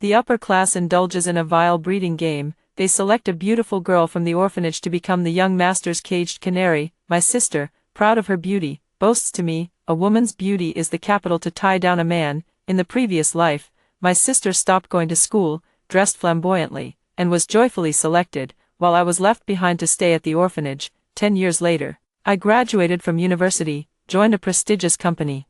The upper class indulges in a vile breeding game. They select a beautiful girl from the orphanage to become the young master's caged canary. My sister, proud of her beauty, boasts to me, "A woman's beauty is the capital to tie down a man." In the previous life, my sister stopped going to school, dressed flamboyantly, and was joyfully selected, while I was left behind to stay at the orphanage. 10 years later, I graduated from university, joined a prestigious company,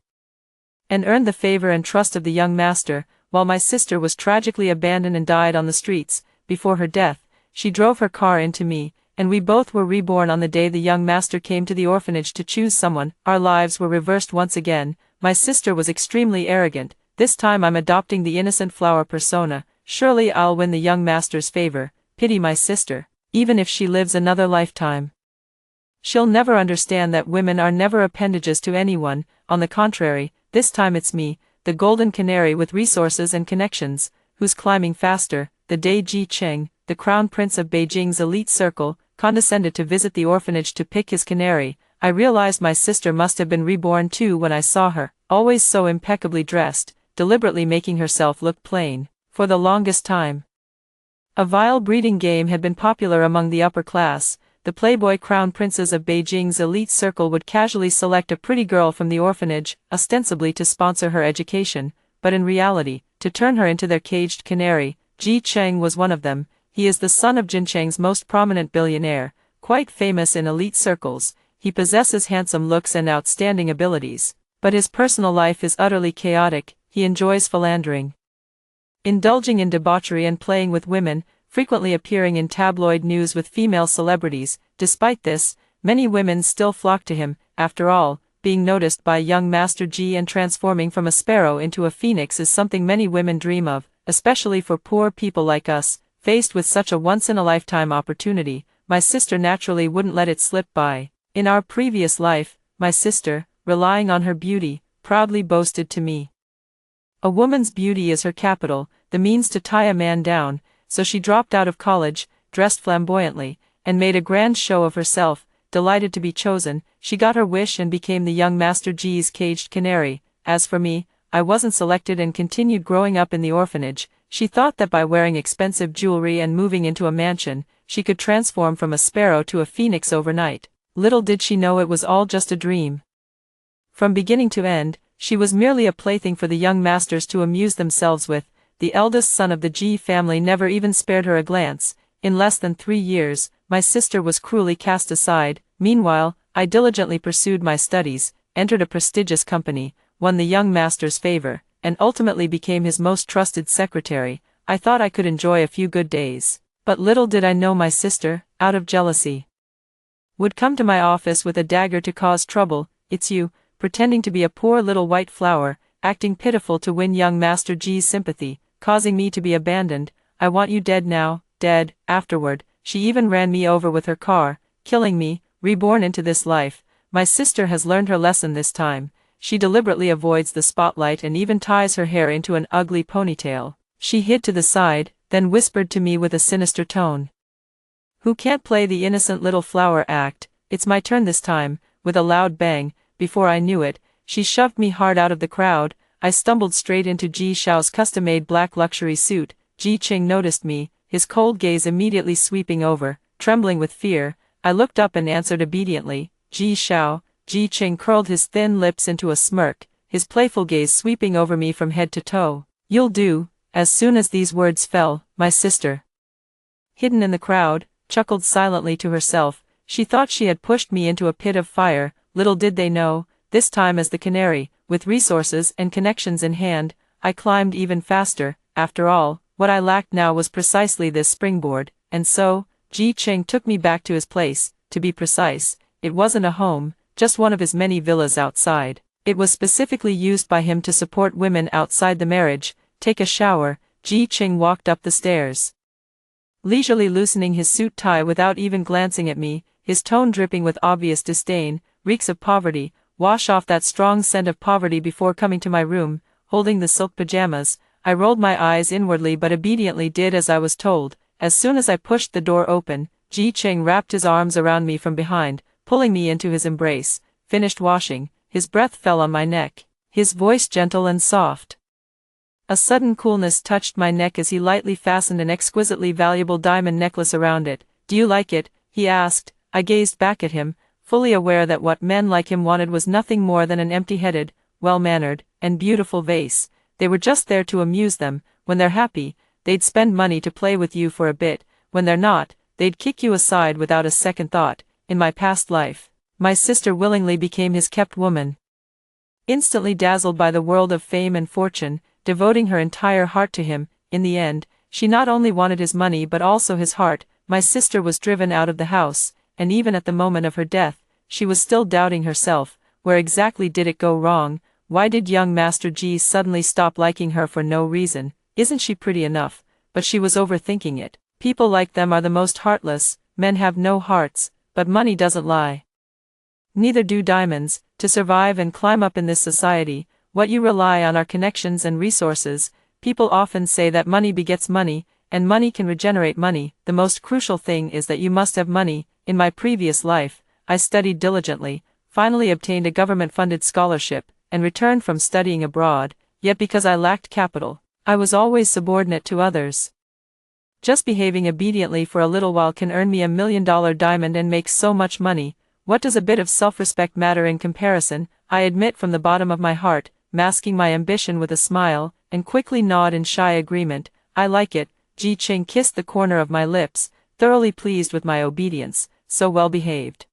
and earned the favor and trust of the young master, while my sister was tragically abandoned and died on the streets. Before her death, she drove her car into me, and we both were reborn on the day the young master came to the orphanage to choose someone. Our lives were reversed once again. My sister was extremely arrogant. This time I'm adopting the innocent flower persona. Surely I'll win the young master's favor. Pity my sister. Even if she lives another lifetime, she'll never understand that women are never appendages to anyone. On the contrary, this time it's me, the golden canary with resources and connections, who's climbing faster. The day Ji Cheng, the crown prince of Beijing's elite circle, condescended to visit the orphanage to pick his canary, I realized my sister must have been reborn too when I saw her, always so impeccably dressed, deliberately making herself look plain. For the longest time, a vile breeding game had been popular among the upper class. The playboy crown princes of Beijing's elite circle would casually select a pretty girl from the orphanage, ostensibly to sponsor her education, but in reality, to turn her into their caged canary. Ji Cheng was one of them. He is the son of Jincheng's most prominent billionaire, quite famous in elite circles. He possesses handsome looks and outstanding abilities, but his personal life is utterly chaotic. He enjoys philandering, indulging in debauchery and playing with women, frequently appearing in tabloid news with female celebrities. Despite this, many women still flock to him. After all, being noticed by young Master Ji and transforming from a sparrow into a phoenix is something many women dream of, especially for poor people like us. Faced with such a once-in-a-lifetime opportunity, my sister naturally wouldn't let it slip by. In our previous life, my sister, relying on her beauty, proudly boasted to me, "A woman's beauty is her capital, the means to tie a man down." So she dropped out of college, dressed flamboyantly, and made a grand show of herself. Delighted to be chosen, she got her wish and became the young Master Ji's caged canary. As for me, I wasn't selected and continued growing up in the orphanage. She thought that by wearing expensive jewelry and moving into a mansion, she could transform from a sparrow to a phoenix overnight. Little did she know it was all just a dream. From beginning to end, she was merely a plaything for the young masters to amuse themselves with. The eldest son of the Ji family never even spared her a glance. In less than 3 years, my sister was cruelly cast aside. Meanwhile, I diligently pursued my studies, entered a prestigious company, won the young master's favor, and ultimately became his most trusted secretary. I thought I could enjoy a few good days. But little did I know my sister, out of jealousy, would come to my office with a dagger to cause trouble. "It's you," pretending to be a poor little white flower, acting pitiful to win young Master Ji's sympathy, causing me to be abandoned. "I want you dead now, dead." Afterward, she even ran me over with her car, killing me. Reborn into this life, my sister has learned her lesson this time. She deliberately avoids the spotlight and even ties her hair into an ugly ponytail. She hid to the side, then whispered to me with a sinister tone, "Who can't play the innocent little flower act? It's my turn this time." With a loud bang, before I knew it, she shoved me hard out of the crowd. I stumbled straight into Ji Xiao's custom-made black luxury suit. Ji Cheng noticed me, his cold gaze immediately sweeping over. Trembling with fear, I looked up and answered obediently, "Ji Xiao." Ji Cheng curled his thin lips into a smirk, his playful gaze sweeping over me from head to toe. "You'll do." As soon as these words fell, my sister, hidden in the crowd, chuckled silently to herself. She thought she had pushed me into a pit of fire. Little did they know, this time as the canary, with resources and connections in hand, I climbed even faster. After all, what I lacked now was precisely this springboard. And so, Ji Cheng took me back to his place. To be precise, it wasn't a home, just one of his many villas outside. It was specifically used by him to support women outside the marriage. "Take a shower." Ji Cheng walked up the stairs, leisurely loosening his suit tie without even glancing at me, his tone dripping with obvious disdain. "Reeks of poverty. Wash off that strong scent of poverty before coming to my room." Holding the silk pajamas, I rolled my eyes inwardly but obediently did as I was told. As soon as I pushed the door open, Ji Cheng wrapped his arms around me from behind, pulling me into his embrace. Finished washing, his breath fell on my neck, his voice gentle and soft. A sudden coolness touched my neck as he lightly fastened an exquisitely valuable diamond necklace around it. "Do you like it?" he asked. I gazed back at him, fully aware that what men like him wanted was nothing more than an empty-headed, well-mannered, and beautiful vase. They were just there to amuse them. When they're happy, they'd spend money to play with you for a bit. When they're not, they'd kick you aside without a second thought. In my past life, my sister willingly became his kept woman. Instantly dazzled by the world of fame and fortune, devoting her entire heart to him, in the end, she not only wanted his money but also his heart. My sister was driven out of the house, and even at the moment of her death, she was still doubting herself. Where exactly did it go wrong? Why did young Master G suddenly stop liking her for no reason? Isn't she pretty enough? But she was overthinking it. People like them are the most heartless. Men have no hearts, but money doesn't lie. Neither do diamonds. To survive and climb up in this society, what you rely on are connections and resources. People often say that money begets money, and money can regenerate money. The most crucial thing is that you must have money. In my previous life, I studied diligently, finally obtained a government-funded scholarship, and returned from studying abroad, yet because I lacked capital, I was always subordinate to others. Just behaving obediently for a little while can earn me $1 million diamond and make so much money. What does a bit of self-respect matter in comparison? I admit from the bottom of my heart, masking my ambition with a smile, and quickly nod in shy agreement. I like it. Ji Qing kissed the corner of my lips, thoroughly pleased with my obedience, so well behaved.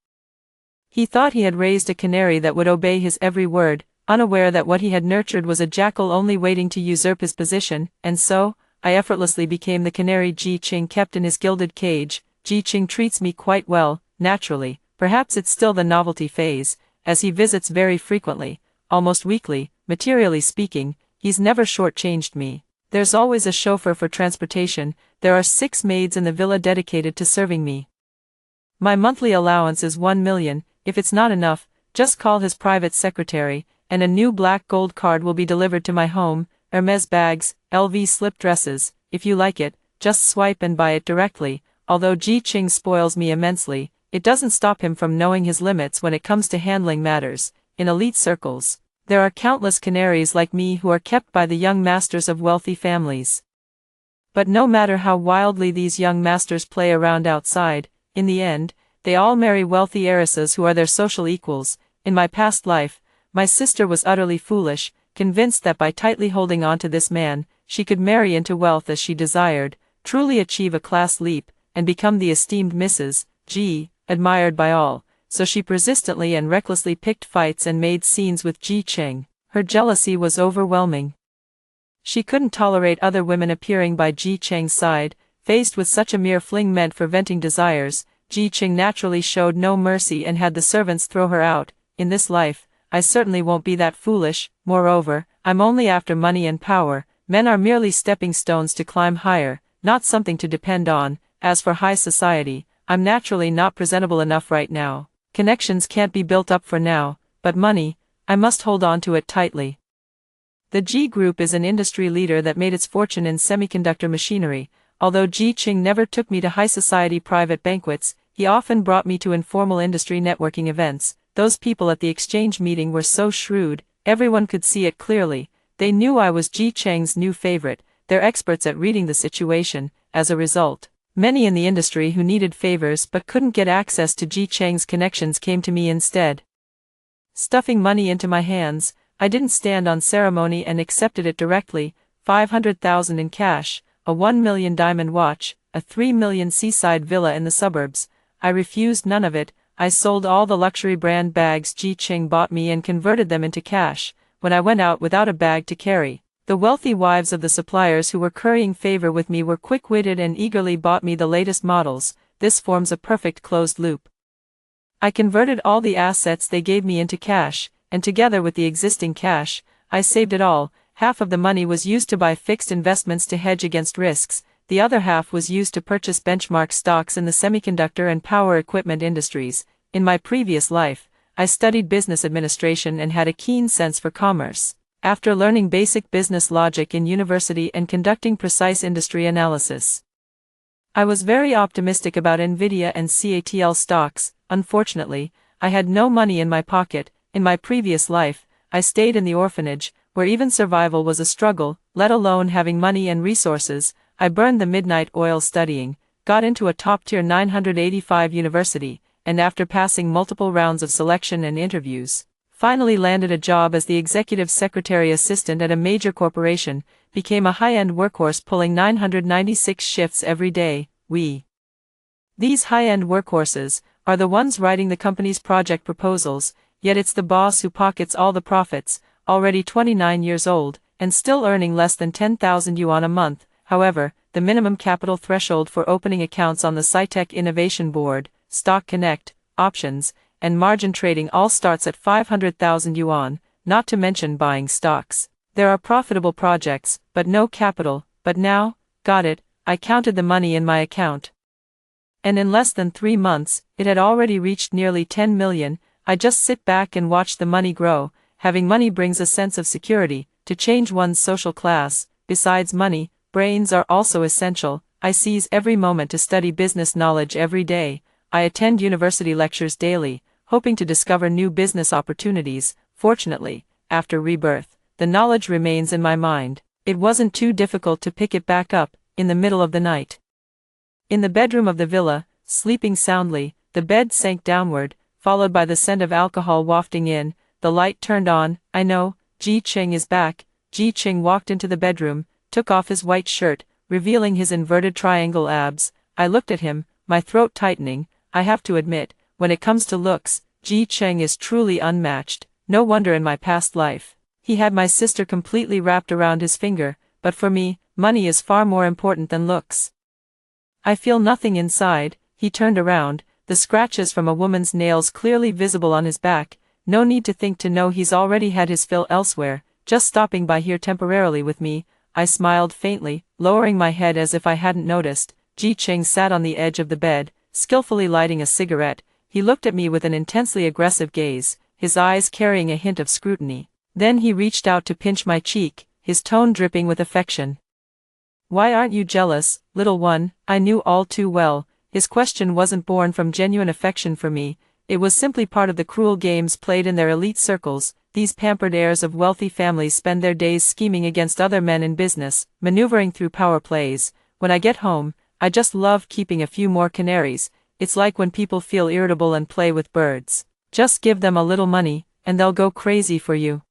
He thought he had raised a canary that would obey his every word, unaware that what he had nurtured was a jackal only waiting to usurp his position, and so, I effortlessly became the canary Ji Qing kept in his gilded cage. Ji Qing treats me quite well, naturally. Perhaps it's still the novelty phase, as he visits very frequently, almost weekly. Materially speaking, he's never shortchanged me. There's always a chauffeur for transportation. There are 6 maids in the villa dedicated to serving me. My monthly allowance is 1 million. If it's not enough, just call his private secretary, and a new black gold card will be delivered to my home. Hermes bags, LV slip dresses. If you like it, just swipe and buy it directly. Although Ji Qing spoils me immensely, it doesn't stop him from knowing his limits when it comes to handling matters. In elite circles, there are countless canaries like me who are kept by the young masters of wealthy families. But no matter how wildly these young masters play around outside, in the end, they all marry wealthy heiresses who are their social equals. In my past life, my sister was utterly foolish, convinced that by tightly holding on to this man, she could marry into wealth as she desired, truly achieve a class leap, and become the esteemed Mrs. G, admired by all. So she persistently and recklessly picked fights and made scenes with Ji Qing. Her jealousy was overwhelming. She couldn't tolerate other women appearing by Ji Qing's side. Faced with such a mere fling meant for venting desires, Ji Qing naturally showed no mercy and had the servants throw her out. In this life, I certainly won't be that foolish. Moreover, I'm only after money and power. Men are merely stepping stones to climb higher, not something to depend on. As for high society, I'm naturally not presentable enough right now. Connections can't be built up for now, but money, I must hold on to it tightly. The G Group is an industry leader that made its fortune in semiconductor machinery. Although Ji Qing never took me to high society private banquets, he often brought me to informal industry networking events. Those people at the exchange meeting were so shrewd, everyone could see it clearly. They knew I was Ji Qing's new favorite. They're experts at reading the situation. As a result, many in the industry who needed favors but couldn't get access to Ji Qing's connections came to me instead. Stuffing money into my hands, I didn't stand on ceremony and accepted it directly. 500,000 in cash, a 1 million diamond watch, a 3 million seaside villa in the suburbs. I refused none of it. I sold all the luxury brand bags Ji Qing bought me and converted them into cash. When I went out without a bag to carry, the wealthy wives of the suppliers who were currying favor with me were quick-witted and eagerly bought me the latest models. This forms a perfect closed loop. I converted all the assets they gave me into cash, and together with the existing cash, I saved it all. Half of the money was used to buy fixed investments to hedge against risks. The other half was used to purchase benchmark stocks in the semiconductor and power equipment industries. In my previous life, I studied business administration and had a keen sense for commerce. After learning basic business logic in university and conducting precise industry analysis, I was very optimistic about Nvidia and CATL stocks. Unfortunately, I had no money in my pocket. In my previous life, I stayed in the orphanage, where even survival was a struggle, let alone having money and resources. I burned the midnight oil studying, got into a top-tier 985 university, and after passing multiple rounds of selection and interviews, finally landed a job as the executive secretary assistant at a major corporation, became a high-end workhorse pulling 996 shifts every day. These high-end workhorses are the ones writing the company's project proposals, yet it's the boss who pockets all the profits, already 29 years old, and still earning less than 10,000 yuan a month. However, the minimum capital threshold for opening accounts on the SciTech Innovation Board, Stock Connect, options, and margin trading all starts at 500,000 yuan, not to mention buying stocks. There are profitable projects, but no capital. But now, got it, I counted the money in my account. And in less than 3 months, it had already reached nearly 10 million. I just sit back and watch the money grow. Having money brings a sense of security, to change one's social class. Besides money, brains are also essential. I seize every moment to study business knowledge every day. I attend university lectures daily, hoping to discover new business opportunities. Fortunately, after Rebirth, the knowledge remains in my mind. It wasn't too difficult to pick it back up, in the middle of the night. In the bedroom of the villa, sleeping soundly, the bed sank downward, followed by the scent of alcohol wafting in. The light turned on. I know, Ji Qing is back. Ji Qing walked into the bedroom, took off his white shirt, revealing his inverted triangle abs. I looked at him, my throat tightening. I have to admit, when it comes to looks, Ji Qing is truly unmatched. No wonder in my past life, he had my sister completely wrapped around his finger, but for me, money is far more important than looks. I feel nothing inside. He turned around, the scratches from a woman's nails clearly visible on his back. No need to think to know he's already had his fill elsewhere, just stopping by here temporarily with me. I smiled faintly, lowering my head as if I hadn't noticed. Ji Qing sat on the edge of the bed, skillfully lighting a cigarette. He looked at me with an intensely aggressive gaze, his eyes carrying a hint of scrutiny. Then he reached out to pinch my cheek, his tone dripping with affection. "Why aren't you jealous, little one?" I knew all too well, his question wasn't born from genuine affection for me. It was simply part of the cruel games played in their elite circles. These pampered heirs of wealthy families spend their days scheming against other men in business, maneuvering through power plays. When I get home, I just love keeping a few more canaries. It's like when people feel irritable and play with birds. Just give them a little money, and they'll go crazy for you.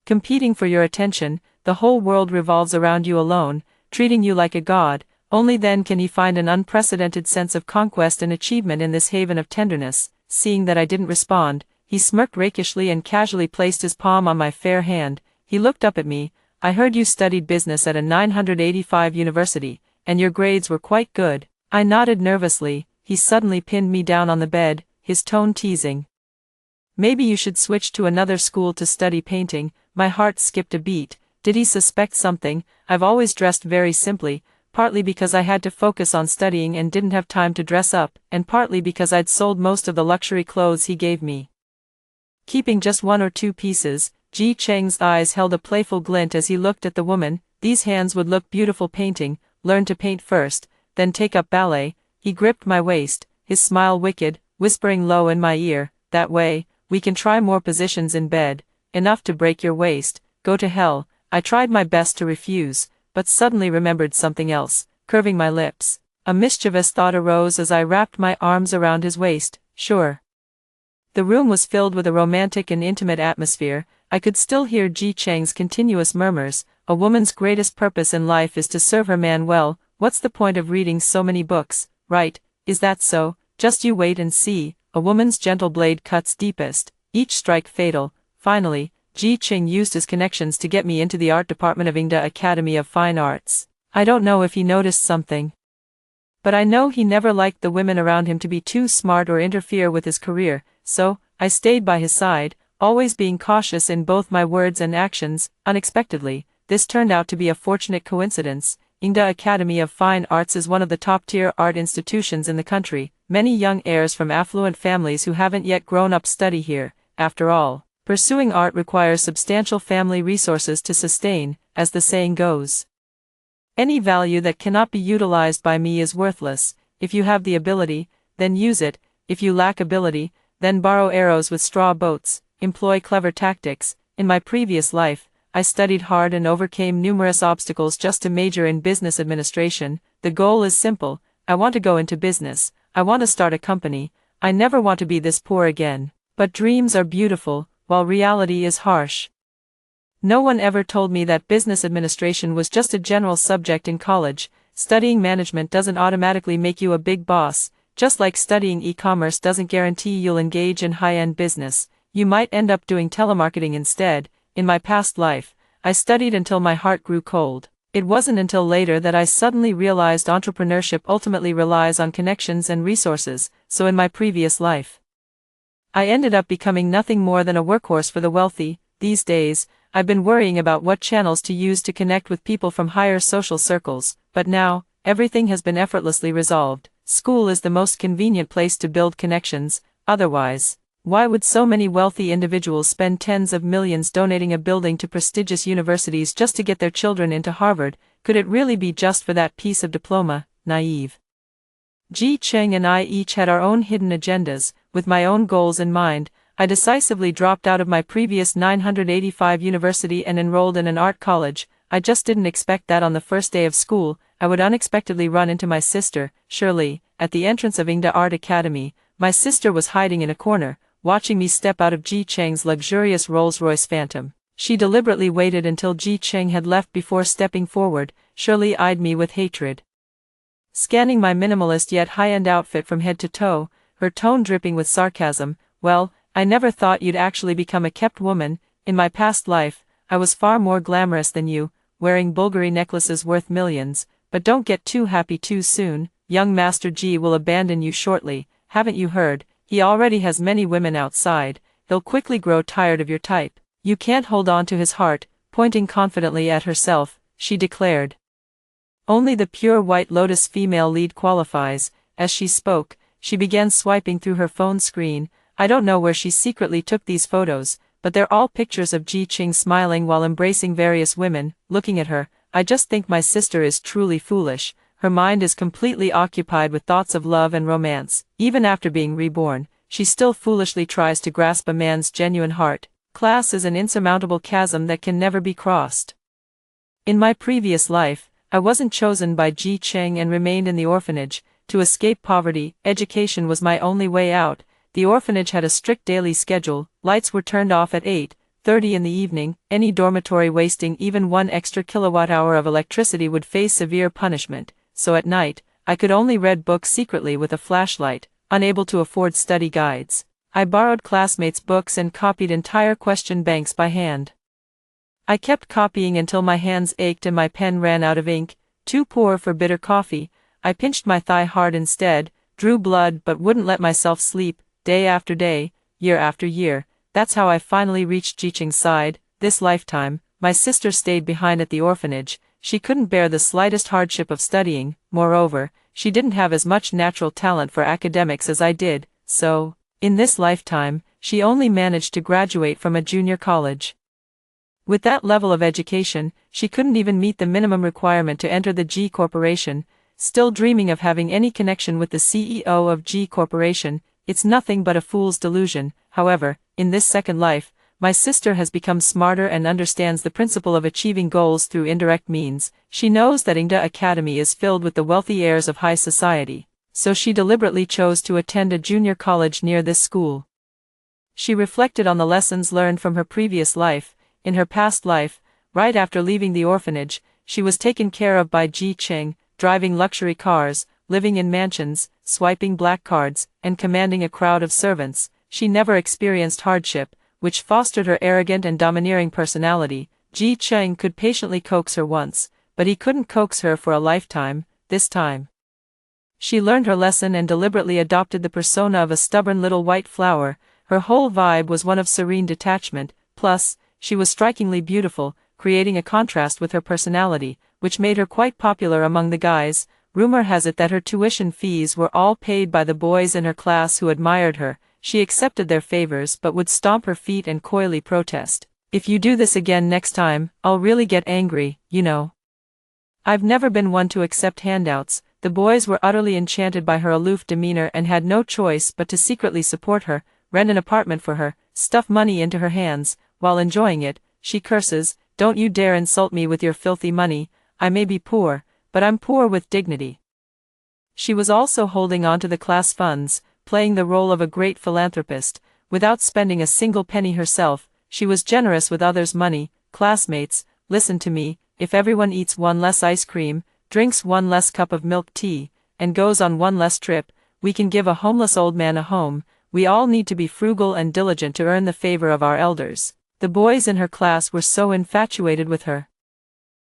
Competing for your attention, the whole world revolves around you alone, treating you like a god. Only then can he find an unprecedented sense of conquest and achievement in this haven of tenderness. Seeing that I didn't respond, he smirked rakishly and casually placed his palm on my fair hand. He looked up at me. "I heard you studied business at a 985 university, and your grades were quite good." I nodded nervously. He suddenly pinned me down on the bed, his tone teasing. "Maybe you should switch to another school to study painting." My heart skipped a beat. Did he suspect something? I've always dressed very simply, partly because I had to focus on studying and didn't have time to dress up, and partly because I'd sold most of the luxury clothes he gave me, keeping just 1 or 2 pieces. Ji Qing's eyes held a playful glint as he looked at the woman. These hands would look beautiful painting. Learn to paint first, then take up ballet. He gripped my waist, his smile wicked, whispering low in my ear, "That way, we can try more positions in bed. Enough to break your waist. Go to hell." I tried my best to refuse, but suddenly remembered something else, curving my lips. A mischievous thought arose as I wrapped my arms around his waist. "Sure." The room was filled with a romantic and intimate atmosphere. I could still hear Ji Cheng's continuous murmurs. "A woman's greatest purpose in life is to serve her man well. What's the point of reading so many books, right? Is that so? Just you wait and see. A woman's gentle blade cuts deepest, each strike fatal." Finally, Ji Qing used his connections to get me into the art department of Ingda Academy of Fine Arts. I don't know if he noticed something, but I know he never liked the women around him to be too smart or interfere with his career, so I stayed by his side, always being cautious in both my words and actions. Unexpectedly, this turned out to be a fortunate coincidence. Ingda Academy of Fine Arts is one of the top-tier art institutions in the country. Many young heirs from affluent families who haven't yet grown up study here. After all, pursuing art requires substantial family resources to sustain, as the saying goes. Any value that cannot be utilized by me is worthless. If you have the ability, then use it. If you lack ability, then borrow arrows with straw boats, employ clever tactics. In my previous life, I studied hard and overcame numerous obstacles just to major in business administration. The goal is simple: I want to go into business, I want to start a company, I never want to be this poor again. But dreams are beautiful, while reality is harsh. No one ever told me that business administration was just a general subject in college. Studying management doesn't automatically make you a big boss, just like studying e-commerce doesn't guarantee you'll engage in high-end business. You might end up doing telemarketing instead. In my past life, I studied until my heart grew cold. It wasn't until later that I suddenly realized entrepreneurship ultimately relies on connections and resources, so in my previous life, I ended up becoming nothing more than a workhorse for the wealthy. These days, I've been worrying about what channels to use to connect with people from higher social circles, but now, everything has been effortlessly resolved. School is the most convenient place to build connections. Otherwise, why would so many wealthy individuals spend tens of millions donating a building to prestigious universities just to get their children into Harvard? Could it really be just for that piece of diploma? Naive. Ji Cheng and I each had our own hidden agendas. With my own goals in mind, I decisively dropped out of my previous 985 university and enrolled in an art college. I just didn't expect that on the first day of school, I would unexpectedly run into my sister, Shirley, at the entrance of Ingda Art Academy. My sister was hiding in a corner, watching me step out of Ji Cheng's luxurious Rolls-Royce Phantom. She deliberately waited until Ji Cheng had left before stepping forward. Shirley eyed me with hatred, scanning my minimalist yet high-end outfit from head to toe, her tone dripping with sarcasm. Well, I never thought you'd actually become a kept woman. In my past life, I was far more glamorous than you, wearing Bulgari necklaces worth millions. But don't get too happy too soon. Young Master Ji will abandon you shortly. Haven't you heard? He already has many women outside. He'll quickly grow tired of your type. You can't hold on to his heart. Pointing confidently at herself, she declared. Only the pure white lotus female lead qualifies. As she spoke, she began swiping through her phone screen. I don't know where she secretly took these photos, but they're all pictures of Ji Cheng smiling while embracing various women. Looking at her, I just think my sister is truly foolish. Her mind is completely occupied with thoughts of love and romance. Even after being reborn, she still foolishly tries to grasp a man's genuine heart. Class is an insurmountable chasm that can never be crossed. In my previous life, I wasn't chosen by Ji Cheng and remained in the orphanage. To escape poverty, education was my only way out. The orphanage had a strict daily schedule. Lights were turned off at 8:30 in the evening. Any dormitory wasting even 1 extra kilowatt-hour of electricity would face severe punishment. So at night, I could only read books secretly with a flashlight, unable to afford study guides. I borrowed classmates' books and copied entire question banks by hand. I kept copying until my hands ached and my pen ran out of ink. Too poor for bitter coffee, I pinched my thigh hard instead, drew blood but wouldn't let myself sleep. Day after day, year after year, that's how I finally reached Ji Cheng's side. This lifetime, my sister stayed behind at the orphanage. She couldn't bear the slightest hardship of studying. Moreover, she didn't have as much natural talent for academics as I did, so, in this lifetime, she only managed to graduate from a junior college. With that level of education, she couldn't even meet the minimum requirement to enter the G Corporation. Still dreaming of having any connection with the CEO of G Corporation, it's nothing but a fool's delusion. However, in this second life, my sister has become smarter and understands the principle of achieving goals through indirect means. She knows that Ingda Academy is filled with the wealthy heirs of high society, so she deliberately chose to attend a junior college near this school. She reflected on the lessons learned from her previous life. In her past life, right after leaving the orphanage, she was taken care of by Ji Cheng, driving luxury cars, living in mansions, swiping black cards, and commanding a crowd of servants. She never experienced hardship, which fostered her arrogant and domineering personality. Ji Cheng could patiently coax her once, but he couldn't coax her for a lifetime. This time, she learned her lesson and deliberately adopted the persona of a stubborn little white flower. Her whole vibe was one of serene detachment. Plus, she was strikingly beautiful, creating a contrast with her personality, which made her quite popular among the guys. Rumor has it that her tuition fees were all paid by the boys in her class who admired her. She accepted their favors but would stomp her feet and coyly protest. "If you do this again next time, I'll really get angry, you know." I've never been one to accept handouts. The boys were utterly enchanted by her aloof demeanor and had no choice but to secretly support her, rent an apartment for her, stuff money into her hands. While enjoying it, she curses, don't you dare insult me with your filthy money. I may be poor, but I'm poor with dignity. She was also holding on to the class funds, playing the role of a great philanthropist. Without spending a single penny herself, she was generous with others' money. Classmates, listen to me, if everyone eats one less ice cream, drinks one less cup of milk tea, and goes on one less trip, we can give a homeless old man a home. We all need to be frugal and diligent to earn the favor of our elders. The boys in her class were so infatuated with her,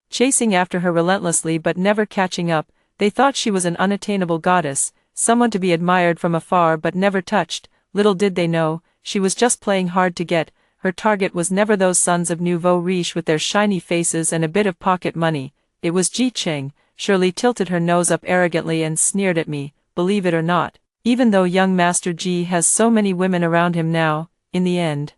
chasing after her relentlessly but never catching up. They thought she was an unattainable goddess, someone to be admired from afar but never touched. Little did they know, she was just playing hard to get. Her target was never those sons of nouveau riche with their shiny faces and a bit of pocket money. It was Ji Cheng. Shirley tilted her nose up arrogantly and sneered at me. Believe it or not, even though young Master Ji has so many women around him now, in the end,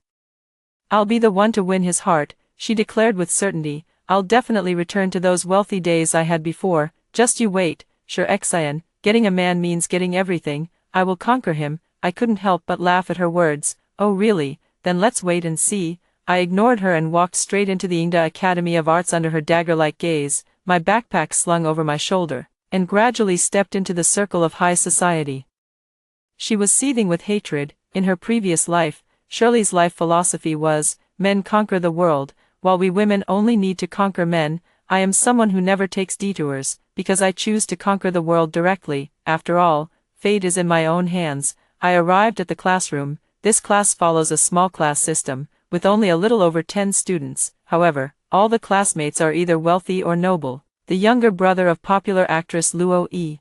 I'll be the one to win his heart, she declared with certainty. I'll definitely return to those wealthy days I had before. Just you wait, Sir Xian. Getting a man means getting everything. I will conquer him. I couldn't help but laugh at her words. Oh really? Then let's wait and see. I ignored her and walked straight into the Ingda Academy of Arts under her dagger-like gaze, my backpack slung over my shoulder, and gradually stepped into the circle of high society. She was seething with hatred. In her previous life, Shirley's life philosophy was, men conquer the world, while we women only need to conquer men. I am someone who never takes detours, because I choose to conquer the world directly. After all, fate is in my own hands. I arrived at the classroom. This class follows a small class system, with only a little over 10 students. However, all the classmates are either wealthy or noble. The younger brother of popular actress Luo Yi,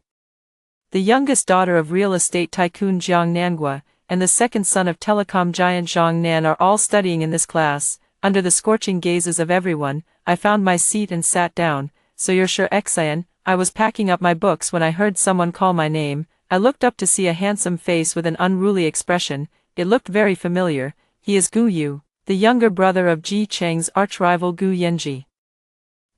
the youngest daughter of real estate tycoon Jiang Nangua, and the second son of telecom giant Zhang Nan are all studying in this class. Under the scorching gazes of everyone, I found my seat and sat down. So you're Sir Xian? I was packing up my books when I heard someone call my name. I looked up to see a handsome face with an unruly expression. It looked very familiar. He is Gu Yu, the younger brother of Ji Cheng's arch-rival Gu Yanji.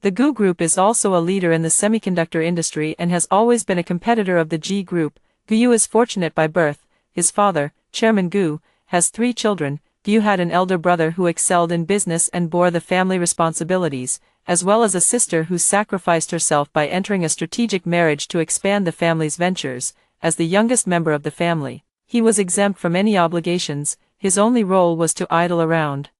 The Gu Group is also a leader in the semiconductor industry and has always been a competitor of the Ji Group. Gu Yu is fortunate by birth. His father, Chairman Gu, has 3 children. Gu had an elder brother who excelled in business and bore the family responsibilities, as well as a sister who sacrificed herself by entering a strategic marriage to expand the family's ventures. As the youngest member of the family, he was exempt from any obligations. His only role was to idle around,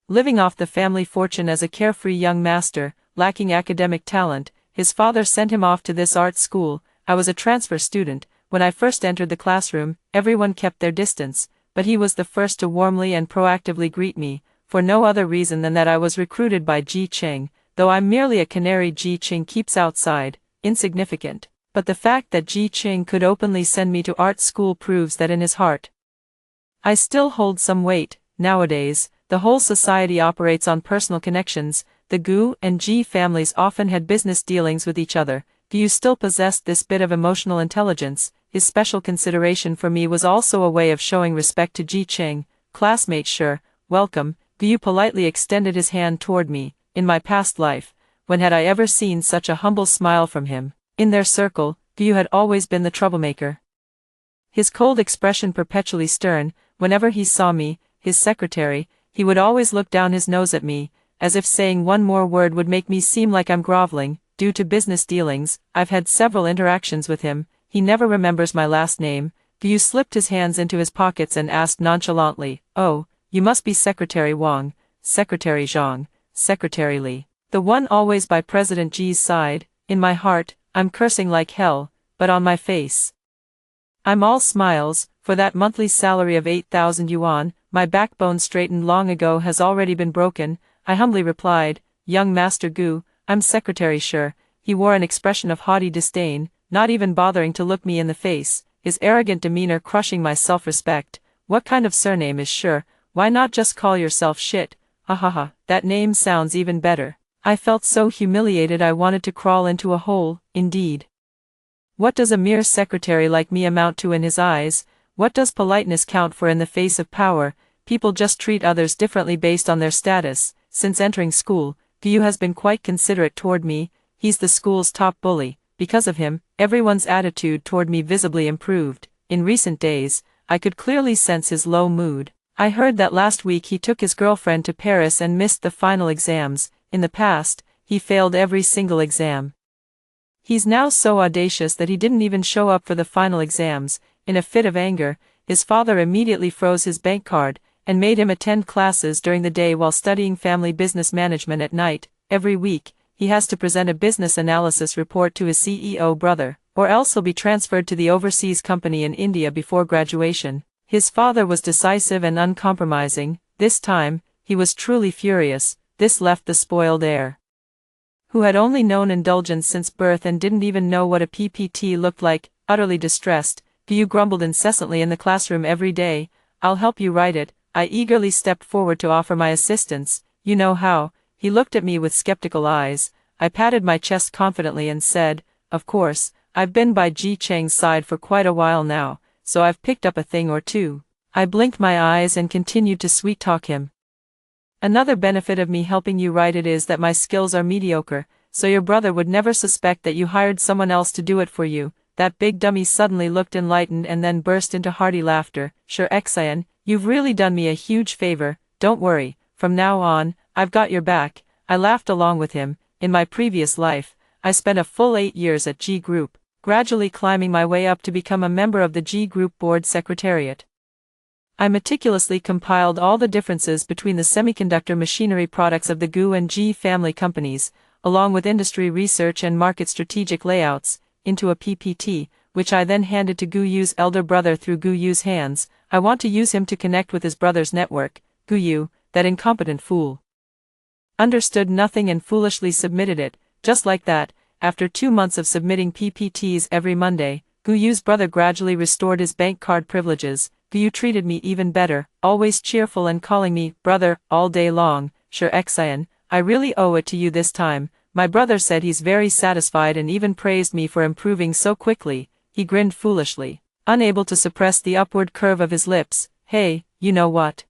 living off the family fortune as a carefree young master. Lacking academic talent, his father sent him off to this art school. I was a transfer student. When I first entered the classroom, everyone kept their distance, but he was the first to warmly and proactively greet me, for no other reason than that I was recruited by Ji Cheng. Though I'm merely a canary Ji Cheng keeps outside, insignificant, but the fact that Ji Cheng could openly send me to art school proves that in his heart I still hold some weight. Nowadays, the whole society operates on personal connections. The Gu and Ji families often had business dealings with each other. Gu still possessed this bit of emotional intelligence. His special consideration for me was also a way of showing respect to Ji Cheng. Classmate sure, welcome. Gu politely extended his hand toward me. In my past life, when had I ever seen such a humble smile from him? In their circle, Gu had always been the troublemaker, his cold expression perpetually stern. Whenever he saw me, his secretary, he would always look down his nose at me, as if saying one more word would make me seem like I'm groveling. Due to business dealings, I've had several interactions with him. He never remembers my last name. Gu slipped his hands into his pockets and asked nonchalantly, "Oh, you must be Secretary Wang, Secretary Zhang, Secretary Li, the one always by President Ji's side." In my heart, I'm cursing like hell, but on my face, I'm all smiles. For that monthly salary of 8,000 yuan, my backbone straightened long ago has already been broken. I humbly replied, "Young Master Gu, I'm Secretary sure." He wore an expression of haughty disdain, not even bothering to look me in the face, his arrogant demeanor crushing my self-respect. "What kind of surname is sure? Why not just call yourself shit? Ha ha ha, that name sounds even better." I felt so humiliated I wanted to crawl into a hole. Indeed, what does a mere secretary like me amount to in his eyes? What does politeness count for in the face of power? People just treat others differently based on their status. Since entering school, Gu has been quite considerate toward me. He's the school's top bully. Because of him, everyone's attitude toward me visibly improved. In recent days, I could clearly sense his low mood. I heard that last week he took his girlfriend to Paris and missed the final exams. In the past, he failed every single exam. He's now so audacious that he didn't even show up for the final exams. In a fit of anger, his father immediately froze his bank card and made him attend classes during the day while studying family business management at night. Every week, he has to present a business analysis report to his CEO brother, or else he'll be transferred to the overseas company in India before graduation. His father was decisive and uncompromising. This time, he was truly furious. This left the spoiled heir, who had only known indulgence since birth and didn't even know what a PPT looked like, utterly distressed. You grumbled incessantly in the classroom every day. I'll help you write it. I eagerly stepped forward to offer my assistance. You know how. He looked at me with skeptical eyes. I patted my chest confidently and said, of course, I've been by Ji Cheng's side for quite a while now, so I've picked up a thing or two. I blinked my eyes and continued to sweet-talk him. Another benefit of me helping you write it is that my skills are mediocre, so your brother would never suspect that you hired someone else to do it for you. That big dummy suddenly looked enlightened and then burst into hearty laughter. Sure, Xian, you've really done me a huge favor. Don't worry, from now on, I've got your back. I laughed along with him. In my previous life, I spent a full 8 years at G Group, gradually climbing my way up to become a member of the G Group Board Secretariat. I meticulously compiled all the differences between the semiconductor machinery products of the GU and G family companies, along with industry research and market strategic layouts, into a PPT, which I then handed to Gu Yu's elder brother through Gu Yu's hands. I want to use him to connect with his brother's network. Gu Yu, that incompetent fool, understood nothing and foolishly submitted it. Just like that, after 2 months of submitting PPTs every Monday, Gu Yu's brother gradually restored his bank card privileges. Gu Yu treated me even better, always cheerful and calling me brother all day long. Sure, Xian, I really owe it to you this time. My brother said he's very satisfied and even praised me for improving so quickly. He grinned foolishly, unable to suppress the upward curve of his lips. Hey, you know what?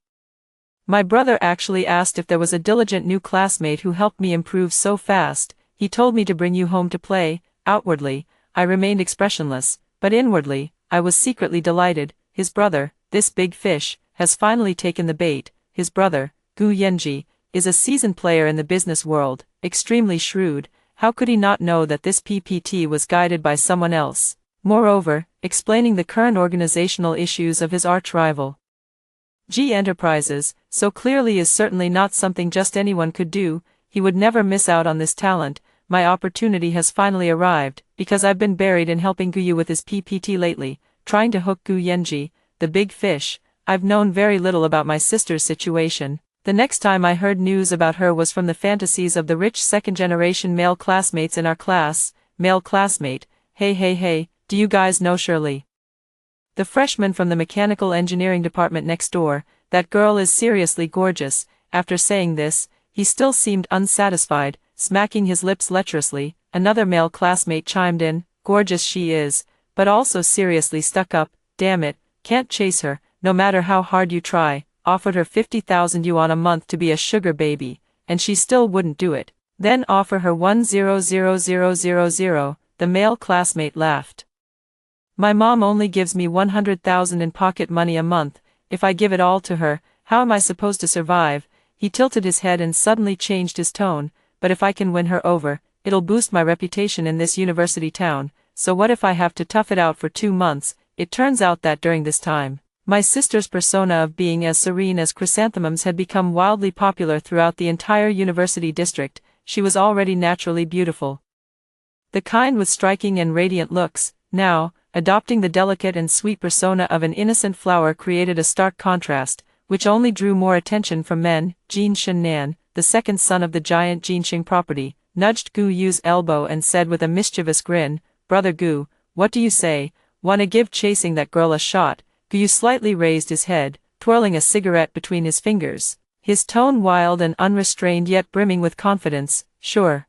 My brother actually asked if there was a diligent new classmate who helped me improve so fast. He told me to bring you home to play. Outwardly, I remained expressionless, but inwardly, I was secretly delighted. His brother, this big fish, has finally taken the bait. His brother, Gu Yenji, is a seasoned player in the business world, extremely shrewd. How could he not know that this PPT was guided by someone else? Moreover, explaining the current organizational issues of his arch-rival G Enterprises, so clearly is certainly not something just anyone could do. He would never miss out on this talent. My opportunity has finally arrived, because I've been buried in helping Gu Yu with his PPT lately, trying to hook Gu Yenji, the big fish. I've known very little about my sister's situation. The next time I heard news about her was from the fantasies of the rich second-generation male classmates in our class. Male classmate, hey, do you guys know Shirley? The freshman from the mechanical engineering department next door. That girl is seriously gorgeous. After saying this, he still seemed unsatisfied, smacking his lips lecherously. Another male classmate chimed in, gorgeous she is, but also seriously stuck up. Damn it, can't chase her, no matter how hard you try. Offered her 50,000 yuan a month to be a sugar baby, and she still wouldn't do it. Then offer her 100,000. The male classmate laughed. My mom only gives me 100,000 in pocket money a month. If I give it all to her, how am I supposed to survive? He tilted his head and suddenly changed his tone. But if I can win her over, it'll boost my reputation in this university town. So what if I have to tough it out for 2 months? It turns out that during this time, my sister's persona of being as serene as chrysanthemums had become wildly popular throughout the entire university district. She was already naturally beautiful, the kind with striking and radiant looks. Now, adopting the delicate and sweet persona of an innocent flower created a stark contrast, which only drew more attention from men. Jin Shennan, the second son of the giant Jinxing property, nudged Gu Yu's elbow and said with a mischievous grin, Brother Gu, what do you say? Wanna give chasing that girl a shot? Gu Yu slightly raised his head, twirling a cigarette between his fingers, his tone wild and unrestrained yet brimming with confidence. Sure.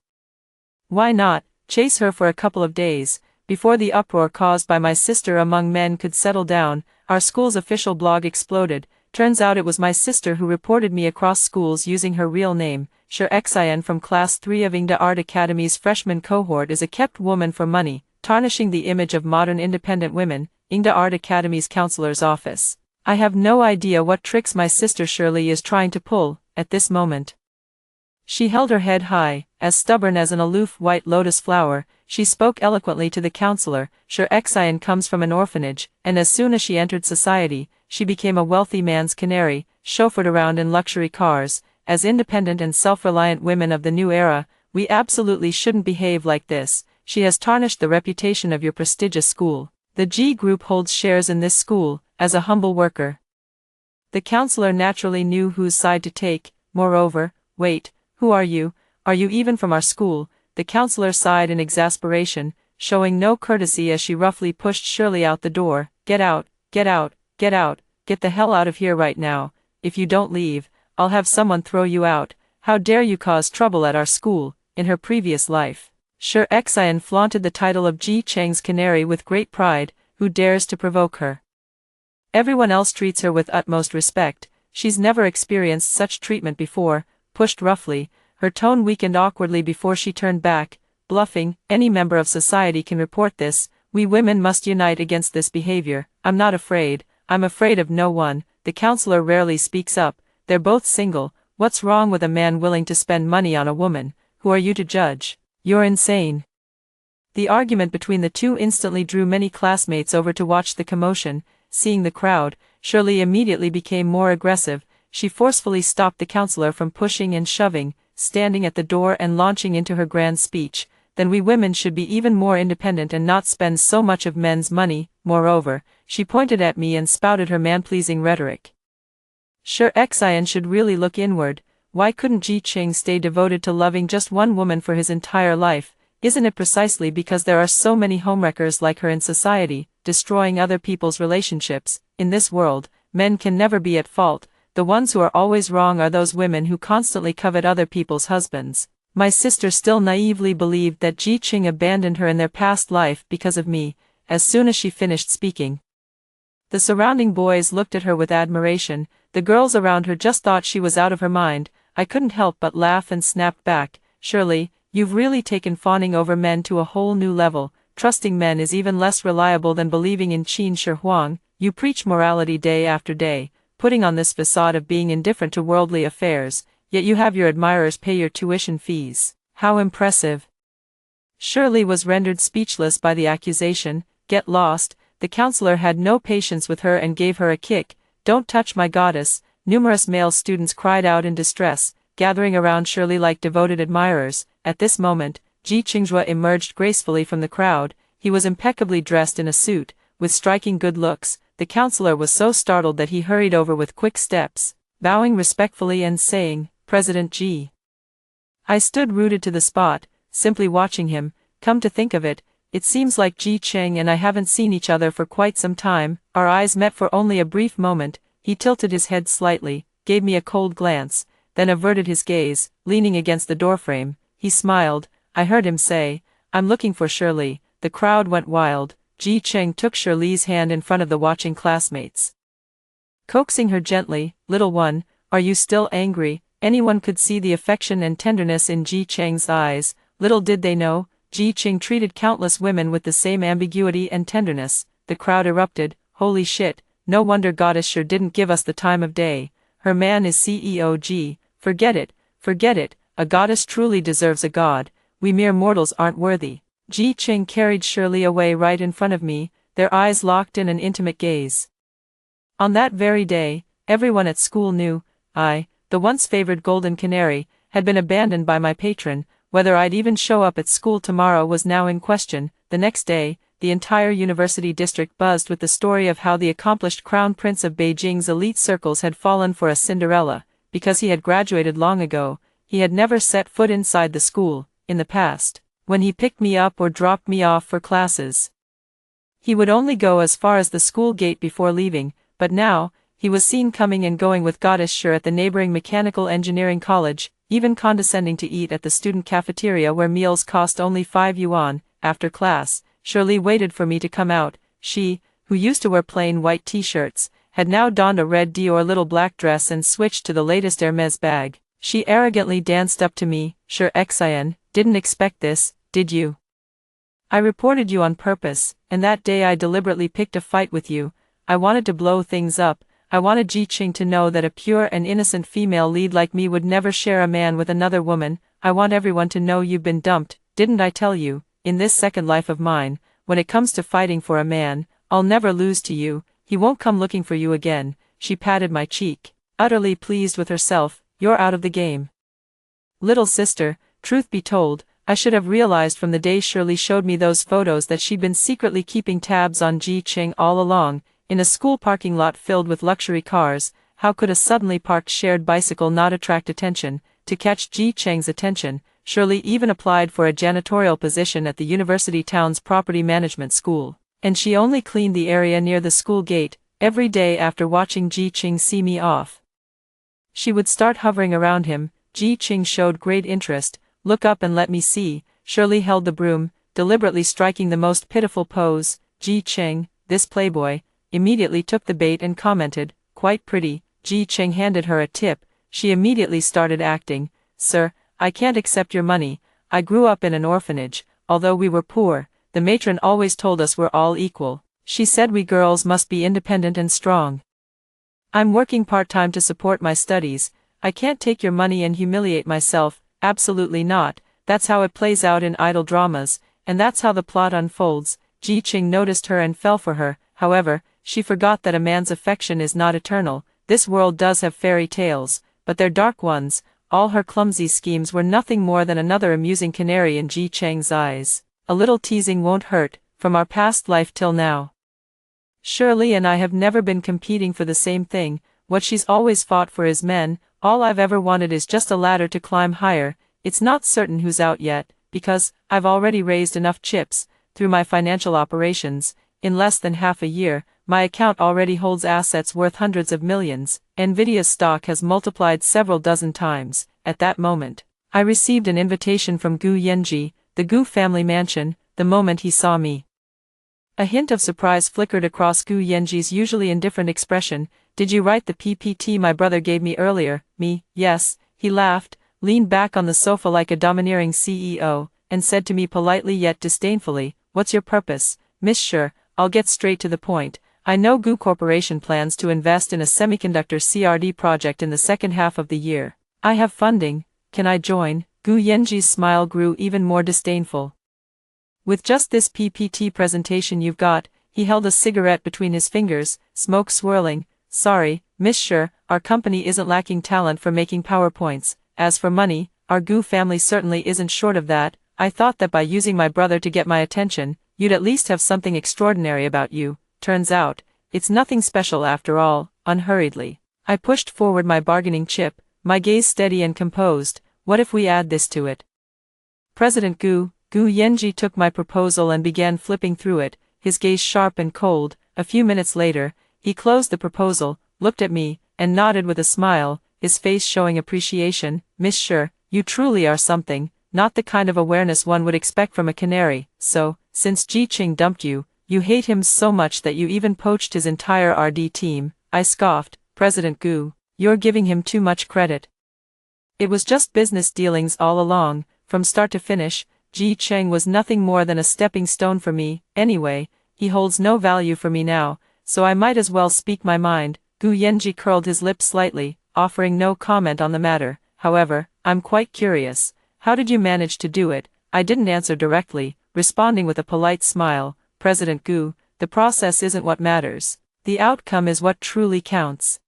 Why not? Chase her for a couple of days, before the uproar caused by my sister among men could settle down. Our school's official blog exploded. Turns out it was my sister who reported me across schools using her real name. Sure, Xian from Class 3 of Ingda Art Academy's freshman cohort is a kept woman for money, tarnishing the image of modern independent women. Ingda Art Academy's counselor's office. I have no idea what tricks my sister Shirley is trying to pull, at this moment. She held her head high, as stubborn as an aloof white lotus flower. She spoke eloquently to the counselor. Sure, Xian comes from an orphanage, and as soon as she entered society, she became a wealthy man's canary, chauffeured around in luxury cars. As independent and self-reliant women of the new era, we absolutely shouldn't behave like this. She has tarnished the reputation of your prestigious school. The G Group holds shares in this school, as a humble worker. The counselor naturally knew whose side to take. Moreover, wait, who are you? Are you even from our school? The counselor sighed in exasperation, showing no courtesy as she roughly pushed Shirley out the door. Get out, get out, get out, get the hell out of here right now. If you don't leave, I'll have someone throw you out. How dare you cause trouble at our school? In her previous life, Sure Xian flaunted the title of Ji Cheng's canary with great pride. Who dares to provoke her? Everyone else treats her with utmost respect. She's never experienced such treatment before. Pushed roughly, her tone weakened awkwardly before she turned back, bluffing. Any member of society can report this. We women must unite against this behavior. I'm not afraid. I'm afraid of no one. The counselor rarely speaks up. They're both single. What's wrong with a man willing to spend money on a woman? Who are you to judge? You're insane. The argument between the two instantly drew many classmates over to watch the commotion. Seeing the crowd, Shirley immediately became more aggressive. She forcefully stopped the counselor from pushing and shoving, standing at the door and launching into her grand speech. Then we women should be even more independent and not spend so much of men's money. Moreover, she pointed at me and spouted her man-pleasing rhetoric. Sure, Xian should really look inward. Why couldn't Ji Cheng stay devoted to loving just one woman for his entire life? Isn't it precisely because there are so many homewreckers like her in society, destroying other people's relationships? In this world, men can never be at fault. The ones who are always wrong are those women who constantly covet other people's husbands. My sister still naively believed that Ji Cheng abandoned her in their past life because of me. As soon as she finished speaking, the surrounding boys looked at her with admiration. The girls around her just thought she was out of her mind. I couldn't help but laugh and snapped back. Shirley, you've really taken fawning over men to a whole new level. Trusting men is even less reliable than believing in Qin Shi Huang. You preach morality day after day, putting on this facade of being indifferent to worldly affairs, yet you have your admirers pay your tuition fees. How impressive. Shirley was rendered speechless by the accusation. Get lost. The counselor had no patience with her and gave her a kick. Don't touch my goddess. Numerous male students cried out in distress, gathering around Shirley like devoted admirers. At this moment, Ji Qingzhua emerged gracefully from the crowd. He was impeccably dressed in a suit, with striking good looks. The counselor was so startled that he hurried over with quick steps, bowing respectfully and saying, President Ji. I stood rooted to the spot, simply watching him. Come to think of it, it seems like Ji Cheng and I haven't seen each other for quite some time. Our eyes met for only a brief moment. He tilted his head slightly, gave me a cold glance, then averted his gaze. Leaning against the doorframe, he smiled. I heard him say, I'm looking for Shirley. The crowd went wild. Ji Cheng took Shirley's hand in front of the watching classmates, coaxing her gently. Little one, are you still angry? Anyone could see the affection and tenderness in Ji Cheng's eyes. Little did they know, Ji Cheng treated countless women with the same ambiguity and tenderness. The crowd erupted. Holy shit, no wonder Goddess sure didn't give us the time of day. Her man is CEO Ji. Forget it, forget it. A goddess truly deserves a god. We mere mortals aren't worthy. Ji Cheng carried Shirley away right in front of me, their eyes locked in an intimate gaze. On that very day, everyone at school knew, I, the once favored golden canary, had been abandoned by my patron. Whether I'd even show up at school tomorrow was now in question. The next day, the entire university district buzzed with the story of how the accomplished crown prince of Beijing's elite circles had fallen for a Cinderella. Because he had graduated long ago, he had never set foot inside the school. In the past, when he picked me up or dropped me off for classes, he would only go as far as the school gate before leaving, but now, he was seen coming and going with Goddess Sure at the neighboring mechanical engineering college, even condescending to eat at the student cafeteria where meals cost only 5 yuan. After class, Shirley waited for me to come out. She, who used to wear plain white t-shirts, had now donned a red Dior little black dress and switched to the latest Hermes bag. She arrogantly danced up to me. Sure, Xian, didn't expect this, did you? I reported you on purpose, and that day I deliberately picked a fight with you. I wanted to blow things up. I wanted Ji Qing to know that a pure and innocent female lead like me would never share a man with another woman. I want everyone to know you've been dumped, didn't I tell you, in this second life of mine, when it comes to fighting for a man, I'll never lose to you, he won't come looking for you again. She patted my cheek, utterly pleased with herself. You're out of the game. Little sister, truth be told, I should have realized from the day Shirley showed me those photos that she'd been secretly keeping tabs on Ji Qing all along. In a school parking lot filled with luxury cars, how could a suddenly parked shared bicycle not attract attention? To catch Ji Qing's attention, Shirley even applied for a janitorial position at the university town's property management school, and she only cleaned the area near the school gate every day after watching Ji Qing see me off. She would start hovering around him. Ji Qing showed great interest. Look up and let me see. Shirley held the broom, deliberately striking the most pitiful pose. Ji Qing, this playboy, immediately took the bait and commented, quite pretty. Ji Qing handed her a tip. She immediately started acting. Sir, I can't accept your money. I grew up in an orphanage. Although we were poor, the matron always told us we're all equal. She said we girls must be independent and strong. I'm working part-time to support my studies. I can't take your money and humiliate myself. Absolutely not. That's how it plays out in idol dramas, and that's how the plot unfolds. Ji Qing noticed her and fell for her. However, she forgot that a man's affection is not eternal. This world does have fairy tales, but they're dark ones. All her clumsy schemes were nothing more than another amusing canary in Ji Qing's eyes. A little teasing won't hurt, from our past life till now. Shirley and I have never been competing for the same thing. What she's always fought for is men. All I've ever wanted is just a ladder to climb higher. It's not certain who's out yet, because I've already raised enough chips through my financial operations. In less than half a year, my account already holds assets worth hundreds of millions. Nvidia's stock has multiplied several dozen times. At that moment, I received an invitation from Gu Yanji, the Gu family mansion, the moment he saw me. A hint of surprise flickered across Gu Yanji's usually indifferent expression. Did you write the PPT my brother gave me earlier? Me, yes. He laughed, leaned back on the sofa like a domineering CEO, and said to me politely yet disdainfully, what's your purpose? Miss Sure, I'll get straight to the point. I know Gu Corporation plans to invest in a semiconductor CRD project in the second half of the year. I have funding. Can I join? Gu Yanji's smile grew even more disdainful. With just this PPT presentation you've got, he held a cigarette between his fingers, smoke swirling. Sorry, Miss Sure, our company isn't lacking talent for making PowerPoints. As for money, our Gu family certainly isn't short of that. I thought that by using my brother to get my attention, you'd at least have something extraordinary about you. Turns out, it's nothing special after all. Unhurriedly, I pushed forward my bargaining chip, my gaze steady and composed. What if we add this to it? President Gu Yanji took my proposal and began flipping through it, his gaze sharp and cold. A few minutes later, he closed the proposal, looked at me, and nodded with a smile, his face showing appreciation. Miss Sure, you truly are something, not the kind of awareness one would expect from a canary. So, since Ji Qing dumped you, you hate him so much that you even poached his entire RD team. I scoffed. President Gu, you're giving him too much credit. It was just business dealings all along. From start to finish, Ji Qing was nothing more than a stepping stone for me. Anyway, he holds no value for me now, so I might as well speak my mind. Gu Yanji curled his lips slightly, offering no comment on the matter. However, I'm quite curious. How did you manage to do it? I didn't answer directly, responding with a polite smile. President Gu, the process isn't what matters. The outcome is what truly counts.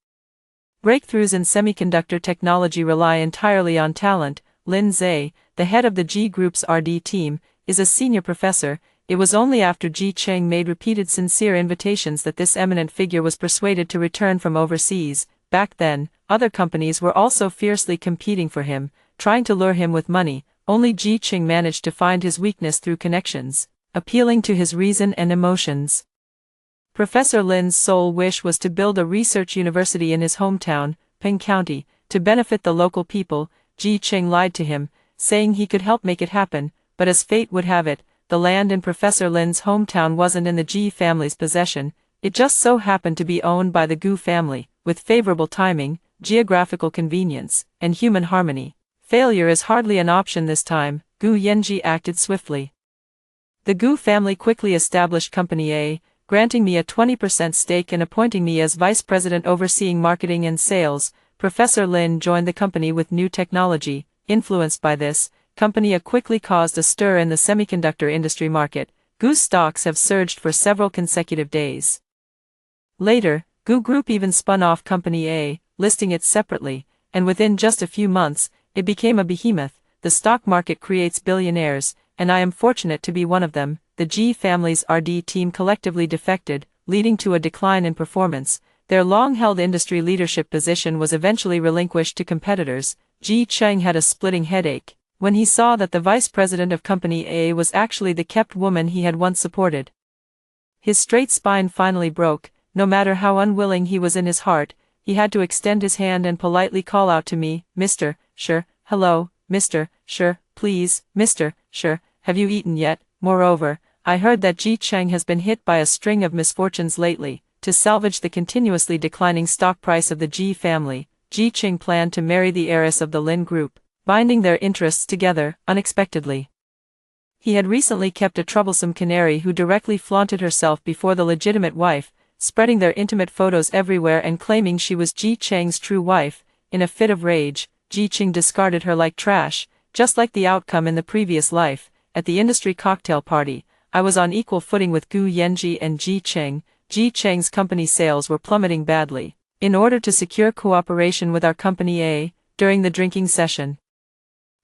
Breakthroughs in semiconductor technology rely entirely on talent. Lin Zhe, the head of the G Group's RD team, is a senior professor. It was only after Ji Qing made repeated sincere invitations that this eminent figure was persuaded to return from overseas. Back then, other companies were also fiercely competing for him, trying to lure him with money. Only Ji Qing managed to find his weakness through connections, appealing to his reason and emotions. Professor Lin's sole wish was to build a research university in his hometown, Ping County, to benefit the local people. Ji Qing lied to him, saying he could help make it happen, but as fate would have it, the land in Professor Lin's hometown wasn't in the Ji family's possession. It just so happened to be owned by the Gu family, with favorable timing, geographical convenience, and human harmony. Failure is hardly an option this time. Gu Yanji acted swiftly. The Gu family quickly established Company A, granting me a 20% stake and appointing me as vice president overseeing marketing and sales. Professor Lin joined the company with new technology. Influenced by this, company quickly caused a stir in the semiconductor industry market. Goo's stocks have surged for several consecutive days. Later, Goo Group even spun off Company A, listing it separately, and within just a few months, it became a behemoth. The stock market creates billionaires, and I am fortunate to be one of them. The G family's RD team collectively defected, leading to a decline in performance. Their long-held industry leadership position was eventually relinquished to competitors. Ji Cheng had a splitting headache when he saw that the vice president of Company A was actually the kept woman he had once supported. His straight spine finally broke. No matter how unwilling he was in his heart, he had to extend his hand and politely call out to me, "Mr. Sure, hello, Mr. Sure, please, Mr. Sure, have you eaten yet?" Moreover, I heard that Ji Cheng has been hit by a string of misfortunes lately. To salvage the continuously declining stock price of the Ji family, Ji Cheng planned to marry the heiress of the Lin Group, binding their interests together, unexpectedly. He had recently kept a troublesome canary who directly flaunted herself before the legitimate wife, spreading their intimate photos everywhere and claiming she was Ji Cheng's true wife. In a fit of rage, Ji Cheng discarded her like trash, just like the outcome in the previous life. At the industry cocktail party, I was on equal footing with Gu Yanji and Ji Cheng. Ji Cheng's company sales were plummeting badly. In order to secure cooperation with our Company A, during the drinking session,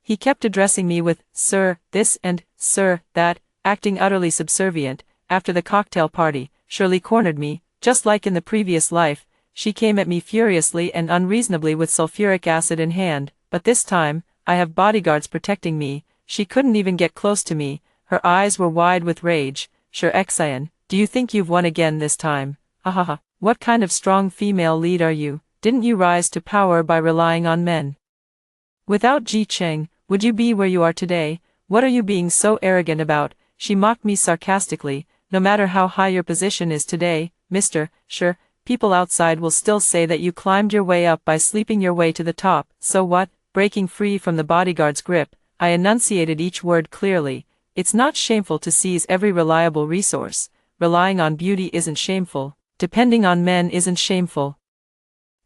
he kept addressing me with "Sir, this" and "Sir, that," acting utterly subservient. After the cocktail party, Shirley cornered me. Just like in the previous life, she came at me furiously and unreasonably with sulfuric acid in hand, but this time, I have bodyguards protecting me. She couldn't even get close to me. Her eyes were wide with rage. "Sure Xian, do you think you've won again this time? Ahaha, what kind of strong female lead are you? Didn't you rise to power by relying on men? Without Ji Cheng, would you be where you are today? What are you being so arrogant about?" She mocked me sarcastically. "No matter how high your position is today, Mr. Sure, people outside will still say that you climbed your way up by sleeping your way to the top. So what?" Breaking free from the bodyguard's grip, I enunciated each word clearly. It's not shameful to seize every reliable resource. Relying on beauty isn't shameful. Depending on men isn't shameful.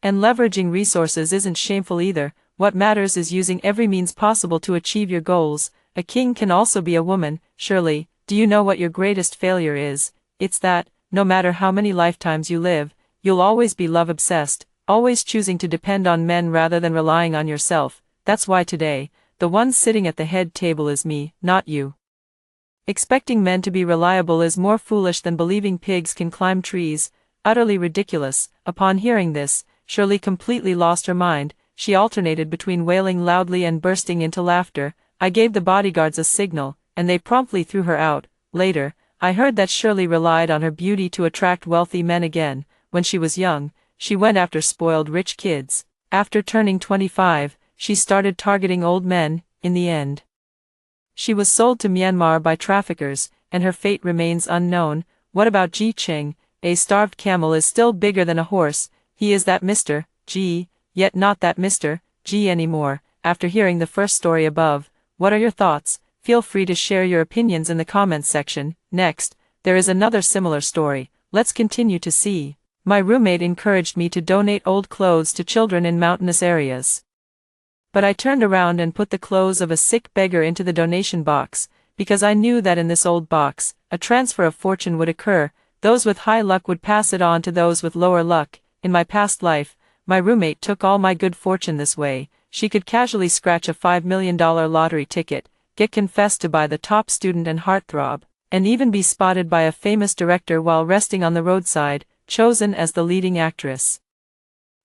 And leveraging resources isn't shameful either. What matters is using every means possible to achieve your goals. A king can also be a woman. Shirley, do you know what your greatest failure is? It's that, no matter how many lifetimes you live, you'll always be love-obsessed, always choosing to depend on men rather than relying on yourself. That's why today, the one sitting at the head table is me, not you. Expecting men to be reliable is more foolish than believing pigs can climb trees. Utterly ridiculous. Upon hearing this, Shirley completely lost her mind. She alternated between wailing loudly and bursting into laughter. I gave the bodyguards a signal, and they promptly threw her out. Later, I heard that Shirley relied on her beauty to attract wealthy men again. When she was young, she went after spoiled rich kids. After turning 25, she started targeting old men. In the end, she was sold to Myanmar by traffickers, and her fate remains unknown. What about Ji Cheng? A starved camel is still bigger than a horse. He is that Mr. G, yet not that Mr. G anymore. After hearing the first story above, what are your thoughts? Feel free to share your opinions in the comments section. Next, there is another similar story. Let's continue to see. My roommate encouraged me to donate old clothes to children in mountainous areas. But I turned around and put the clothes of a sick beggar into the donation box, because I knew that in this old box, a transfer of fortune would occur. Those with high luck would pass it on to those with lower luck. In my past life, my roommate took all my good fortune this way. She could casually scratch a $5 million lottery ticket, get confessed to by the top student and heartthrob, and even be spotted by a famous director while resting on the roadside, chosen as the leading actress.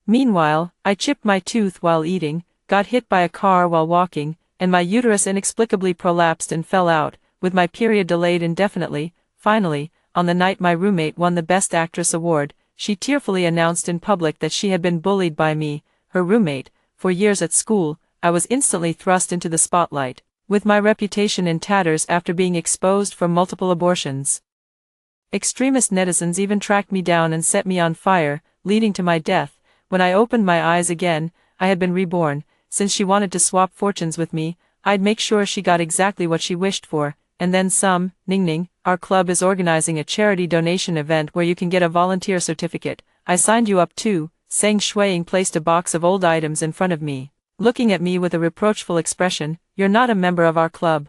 Meanwhile, I chipped my tooth while eating, got hit by a car while walking, and my uterus inexplicably prolapsed and fell out, with my period delayed indefinitely. Finally, on the night my roommate won the Best Actress award, she tearfully announced in public that she had been bullied by me, her roommate. For years at school, I was instantly thrust into the spotlight, with my reputation in tatters after being exposed for multiple abortions. Extremist netizens even tracked me down and set me on fire, leading to my death. When I opened my eyes again, I had been reborn. Since she wanted to swap fortunes with me, I'd make sure she got exactly what she wished for. and then some. Ning Ning, our club is organizing a charity donation event where you can get a volunteer certificate. I signed you up too. Zhang Shuiying placed a box of old items in front of me, looking at me with a reproachful expression. You're not a member of our club.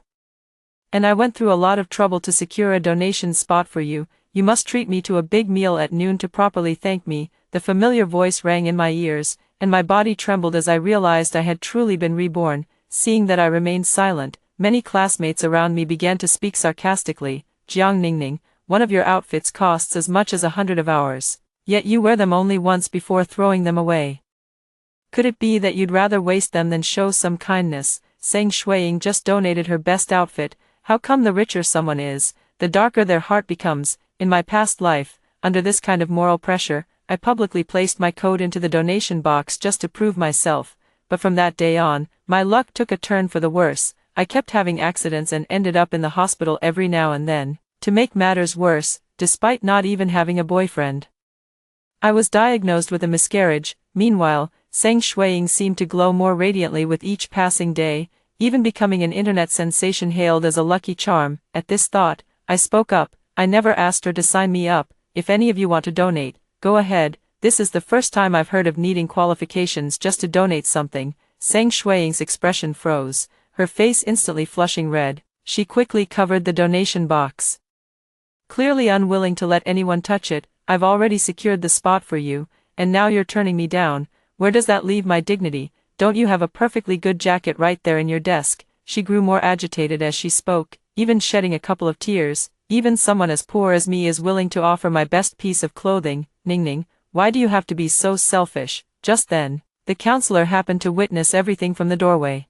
And I went through a lot of trouble to secure a donation spot for you. You must treat me to a big meal at noon to properly thank me. The familiar voice rang in my ears, and my body trembled as I realized I had truly been reborn. Seeing that I remained silent, many classmates around me began to speak sarcastically. Jiang Ningning, one of your outfits costs as much as 100 of ours, yet you wear them only once before throwing them away. Could it be that you'd rather waste them than show some kindness? Zhang Shuiying just donated her best outfit. How come the richer someone is, the darker their heart becomes? In my past life, under this kind of moral pressure, I publicly placed my code into the donation box just to prove myself, but from that day on, my luck took a turn for the worse. I kept having accidents and ended up in the hospital every now and then. To make matters worse, despite not even having a boyfriend, I was diagnosed with a miscarriage. Meanwhile, Zhang Shuiying seemed to glow more radiantly with each passing day, even becoming an internet sensation hailed as a lucky charm. At this thought, I spoke up. I never asked her to sign me up. If any of you want to donate, go ahead. This is the first time I've heard of needing qualifications just to donate something. Zhang Shuiying's expression froze, her face instantly flushing red. She quickly covered the donation box, clearly unwilling to let anyone touch it. I've already secured the spot for you, and now you're turning me down. Where does that leave my dignity? Don't you have a perfectly good jacket right there in your desk? She grew more agitated as she spoke, even shedding a couple of tears. Even someone as poor as me is willing to offer my best piece of clothing. Ningning, why do you have to be so selfish? Just then, the counselor happened to witness everything from the doorway.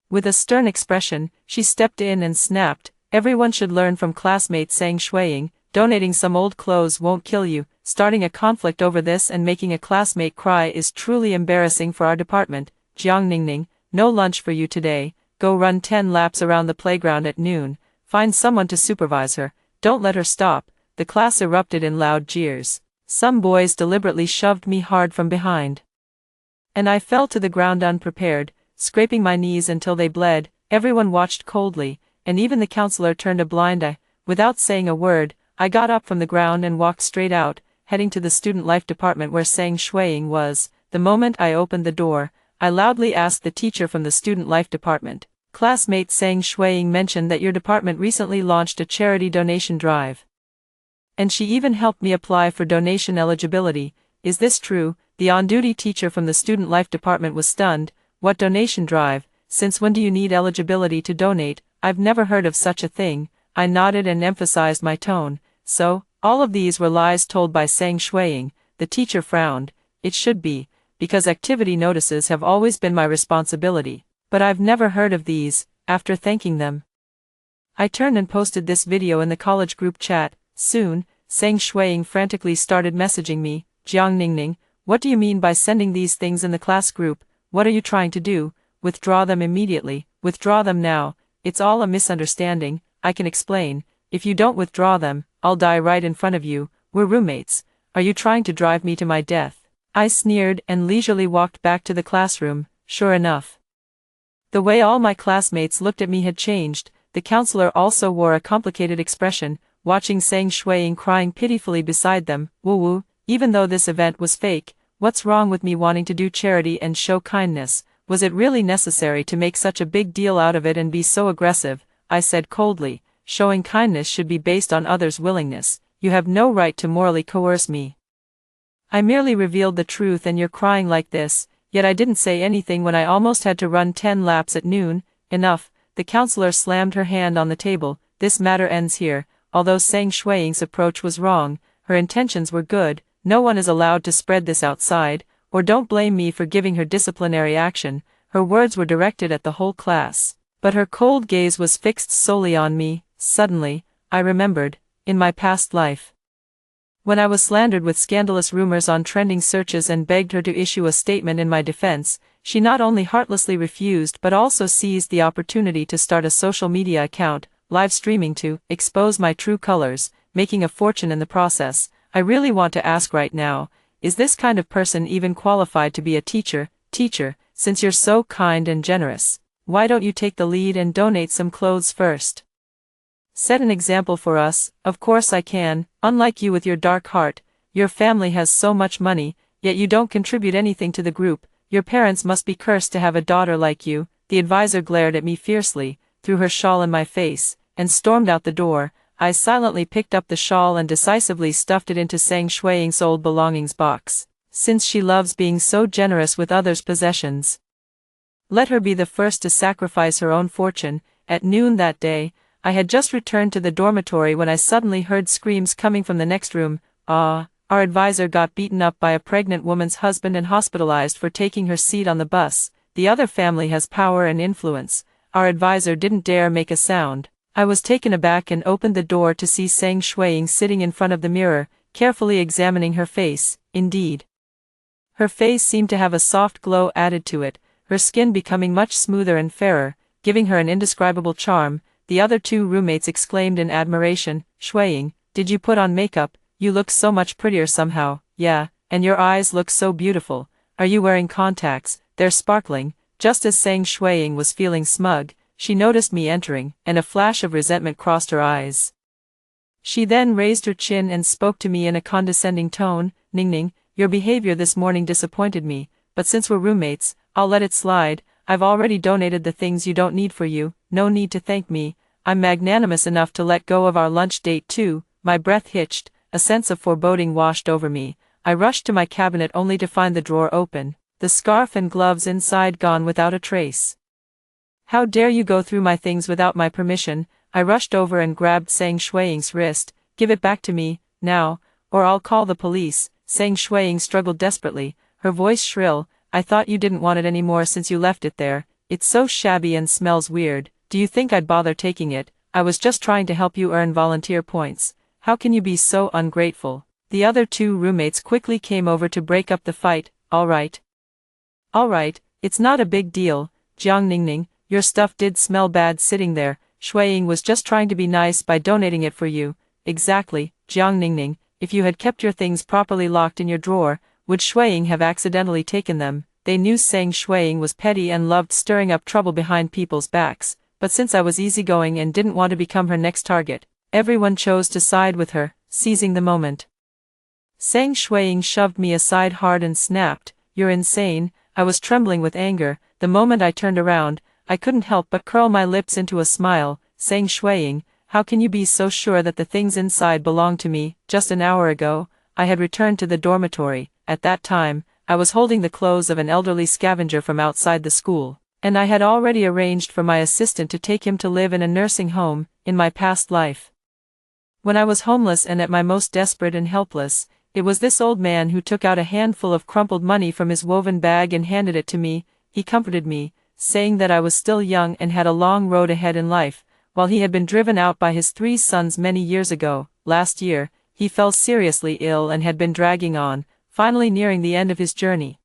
With a stern expression, she stepped in and snapped, everyone should learn from classmate Zhang Shuiying. Donating some old clothes won't kill you. Starting a conflict over this and making a classmate cry is truly embarrassing for our department. Jiang Ningning, no lunch for you today. Go run 10 laps around the playground at noon. Find someone to supervise her. Don't let her stop. The class erupted in loud jeers. Some boys deliberately shoved me hard from behind, and I fell to the ground unprepared, scraping my knees until they bled. Everyone watched coldly, and even the counselor turned a blind eye. Without saying a word, I got up from the ground and walked straight out, heading to the student life department where Zhang Shuiying was. The moment I opened the door, I loudly asked the teacher from the student life department, classmate Zhang Shuiying mentioned that your department recently launched a charity donation drive, and she even helped me apply for donation eligibility. Is this true? The on-duty teacher from the student life department was stunned. What donation drive? Since when do you need eligibility to donate? I've never heard of such a thing. I nodded and emphasized my tone. So, all of these were lies told by Zhang Shuiying. The teacher frowned. It should be, because activity notices have always been my responsibility. But I've never heard of these. After thanking them, I turned and posted this video in the college group chat. Soon, Zhang Shuiying frantically started messaging me. Jiang Ningning, what do you mean by sending these things in the class group? What are you trying to do? Withdraw them immediately. Withdraw them now. It's all a misunderstanding. I can explain. If you don't withdraw them, I'll die right in front of you. We're roommates. Are you trying to drive me to my death? I sneered and leisurely walked back to the classroom. Sure enough, the way all my classmates looked at me had changed. The counselor also wore a complicated expression, watching Zhang Shuiying crying pitifully beside them. Woo-woo, even though this event was fake, what's wrong with me wanting to do charity and show kindness? Was it really necessary to make such a big deal out of it and be so aggressive? I said coldly, showing kindness should be based on others' willingness. You have no right to morally coerce me. I merely revealed the truth and you're crying like this, yet I didn't say anything when I almost had to run 10 laps at noon. Enough, the counselor slammed her hand on the table. This matter ends here. Although Zhang Shuiying's approach was wrong, her intentions were good. No one is allowed to spread this outside, or don't blame me for giving her disciplinary action. Her words were directed at the whole class, but her cold gaze was fixed solely on me. Suddenly, I remembered, in my past life, when I was slandered with scandalous rumors on trending searches and begged her to issue a statement in my defense, she not only heartlessly refused but also seized the opportunity to start a social media account, live streaming to expose my true colors, making a fortune in the process. I really want to ask right now, is this kind of person even qualified to be a teacher? Teacher, since you're so kind and generous, why don't you take the lead and donate some clothes first? Set an example for us. Of course I can. Unlike you with your dark heart, your family has so much money, yet you don't contribute anything to the group. Your parents must be cursed to have a daughter like you. The advisor glared at me fiercely, threw her shawl in my face, and stormed out the door. I silently picked up the shawl and decisively stuffed it into Sang Shuiying's old belongings box. Since she loves being so generous with others' possessions, let her be the first to sacrifice her own fortune. At noon that day, I had just returned to the dormitory when I suddenly heard screams coming from the next room. Our advisor got beaten up by a pregnant woman's husband and hospitalized for taking her seat on the bus. The other family has power and influence. Our advisor didn't dare make a sound. I was taken aback and opened the door to see Sang Shuiying sitting in front of the mirror, carefully examining her face. Indeed, her face seemed to have a soft glow added to it, her skin becoming much smoother and fairer, giving her an indescribable charm. The other two roommates exclaimed in admiration, "Shuiying, did you put on makeup? You look so much prettier somehow." "Yeah, and your eyes look so beautiful. Are you wearing contacts? They're sparkling." Just as Sang Shuiying was feeling smug, she noticed me entering, and a flash of resentment crossed her eyes. She then raised her chin and spoke to me in a condescending tone. "Ningning, your behavior this morning disappointed me, but since we're roommates, I'll let it slide. I've already donated the things you don't need for you. No need to thank me. I'm magnanimous enough to let go of our lunch date too." My breath hitched, a sense of foreboding washed over me. I rushed to my cabinet only to find the drawer open, the scarf and gloves inside gone without a trace. "How dare you go through my things without my permission?" I rushed over and grabbed Sang Shuiying's wrist. "Give it back to me, now, or I'll call the police." Sang Shuiying struggled desperately, her voice shrill. "I thought you didn't want it anymore since you left it there. It's so shabby and smells weird. Do you think I'd bother taking it? I was just trying to help you earn volunteer points. How can you be so ungrateful?" The other two roommates quickly came over to break up the fight. All right, it's not a big deal. Jiang Ningning, your stuff did smell bad sitting there. Shuiying was just trying to be nice by donating it for you." "Exactly, Jiang Ningning. If you had kept your things properly locked in your drawer, would Shuiying have accidentally taken them?" They knew Sang Shuiying was petty and loved stirring up trouble behind people's backs, but since I was easygoing and didn't want to become her next target, everyone chose to side with her, seizing the moment. Sang Shuiying shoved me aside hard and snapped, "You're insane." I was trembling with anger. The moment I turned around, I couldn't help but curl my lips into a smile. "Sang Shuiying, how can you be so sure that the things inside belong to me? Just an hour ago, I had returned to the dormitory. At that time, I was holding the clothes of an elderly scavenger from outside the school, and I had already arranged for my assistant to take him to live in a nursing home. In my past life, when I was homeless and at my most desperate and helpless, it was this old man who took out a handful of crumpled money from his woven bag and handed it to me. He comforted me, saying that I was still young and had a long road ahead in life. While he had been driven out by his 3 sons many years ago, last year, he fell seriously ill and had been dragging on, finally nearing the end of his journey.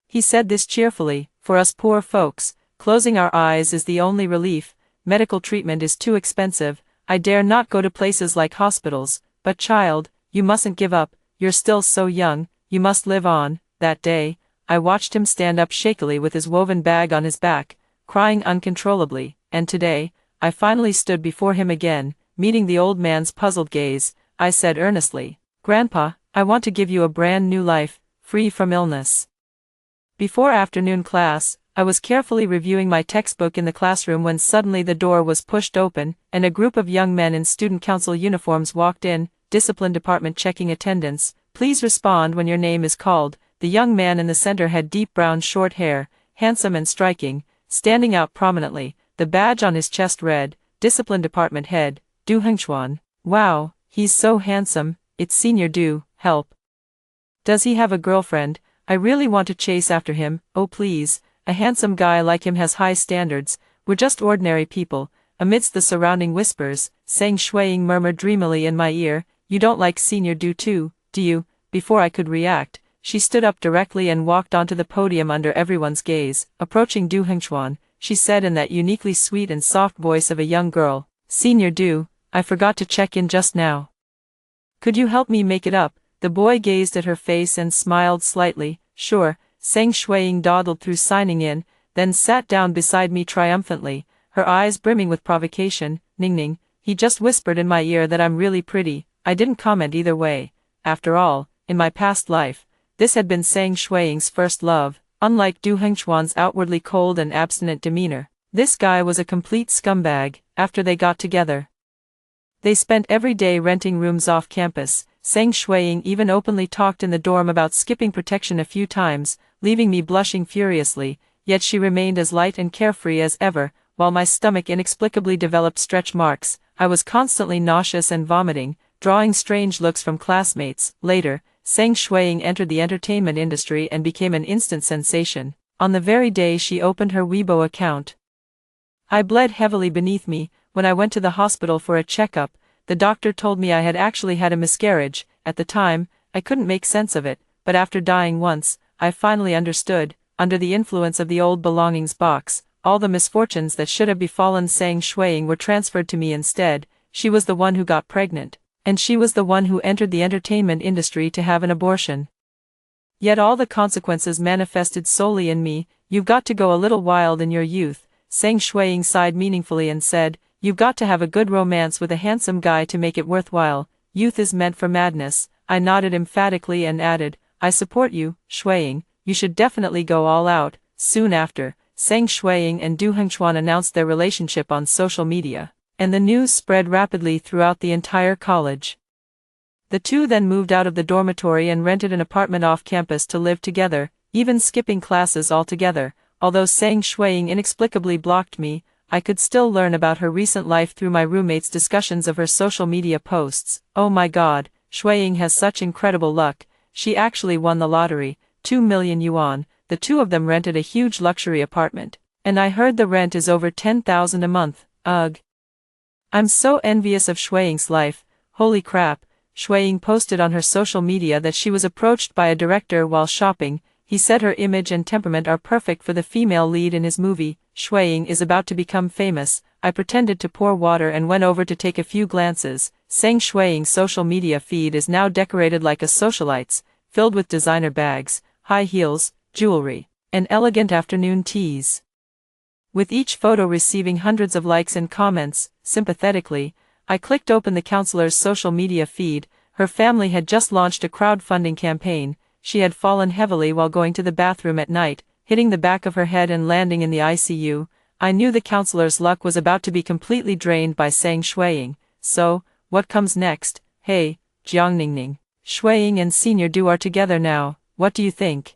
He said this cheerfully, "For us poor folks, closing our eyes is the only relief. Medical treatment is too expensive. I dare not go to places like hospitals, but child, you mustn't give up. You're still so young, you must live on." That day, I watched him stand up shakily with his woven bag on his back, crying uncontrollably, and today, I finally stood before him again, meeting the old man's puzzled gaze. I said earnestly, "Grandpa, I want to give you a brand new life, free from illness." Before afternoon class, I was carefully reviewing my textbook in the classroom when suddenly the door was pushed open, and a group of young men in student council uniforms walked in. "Discipline department checking attendance. Please respond when your name is called." The young man in the center had deep brown short hair, handsome and striking, standing out prominently. The badge on his chest read, "Discipline Department Head, Du Hengchuan." "Wow, he's so handsome. It's Senior Du. Help. Does he have a girlfriend? I really want to chase after him." "Oh please, a handsome guy like him has high standards. We're just ordinary people." Amidst the surrounding whispers, Sang Shuiying murmured dreamily in my ear, "You don't like Senior Du too, do you?" Before I could react, she stood up directly and walked onto the podium under everyone's gaze. Approaching Du Hengchuan, she said in that uniquely sweet and soft voice of a young girl, "Senior Du, I forgot to check in just now. Could you help me make it up?" The boy gazed at her face and smiled slightly. "Sure." Sang Shuiying dawdled through signing in, then sat down beside me triumphantly, her eyes brimming with provocation. "Ningning, He just whispered in my ear that I'm really pretty. I didn't comment either way. After all, in my past life, this had been Sang Shuiying's first love. Unlike Du Hengchuan's outwardly cold and abstinent demeanor, this guy was a complete scumbag. After they got together, they spent every day renting rooms off campus. Sang Shuiying even openly talked in the dorm about skipping protection a few times, leaving me blushing furiously, yet she remained as light and carefree as ever, while my stomach inexplicably developed stretch marks. I was constantly nauseous and vomiting, drawing strange looks from classmates. Later, Sang Shuiying entered the entertainment industry and became an instant sensation. On the very day she opened her Weibo account, I bled heavily beneath me. When I went to the hospital for a checkup, the doctor told me I had actually had a miscarriage. At the time, I couldn't make sense of it, but after dying once, I finally understood. Under the influence of the old belongings box, all the misfortunes that should have befallen Sang Shuiying were transferred to me instead. She was the one who got pregnant, and she was the one who entered the entertainment industry to have an abortion. Yet all the consequences manifested solely in me. You've got to go a little wild in your youth. Sang Shuiying sighed meaningfully and said, you've got to have a good romance with a handsome guy to make it worthwhile. Youth is meant for madness. I nodded emphatically and added, I support you, Shuiying. You should definitely go all out. Soon after, Sang Shuiying and Du Hengchuan announced their relationship on social media, and the news spread rapidly throughout the entire college. The two then moved out of the dormitory and rented an apartment off campus to live together, even skipping classes altogether. Although Sang Shuiying inexplicably blocked me, I could still learn about her recent life through my roommate's discussions of her social media posts. Oh my god, Shuiying has such incredible luck. She actually won the lottery, 2 million yuan. The two of them rented a huge luxury apartment, and I heard the rent is over 10,000 a month. Ugh. I'm so envious of Shuiying's life. Holy crap. Shuiying posted on her social media that she was approached by a director while shopping. He said her image and temperament are perfect for the female lead in his movie. Shuiying is about to become famous. I pretended to pour water and went over to take a few glances. Sang Shuiying's social media feed is now decorated like a socialite's, filled with designer bags, high heels, jewelry, and elegant afternoon teas. With each photo receiving hundreds of likes and comments. Sympathetically, I clicked open the counselor's social media feed. Her family had just launched a crowdfunding campaign. She had fallen heavily while going to the bathroom at night, hitting the back of her head and landing in the ICU. I knew the counselor's luck was about to be completely drained by Sang Shuiying. So, what comes next? Hey, Jiangningning. Shuiying and Senior Du are together now. What do you think?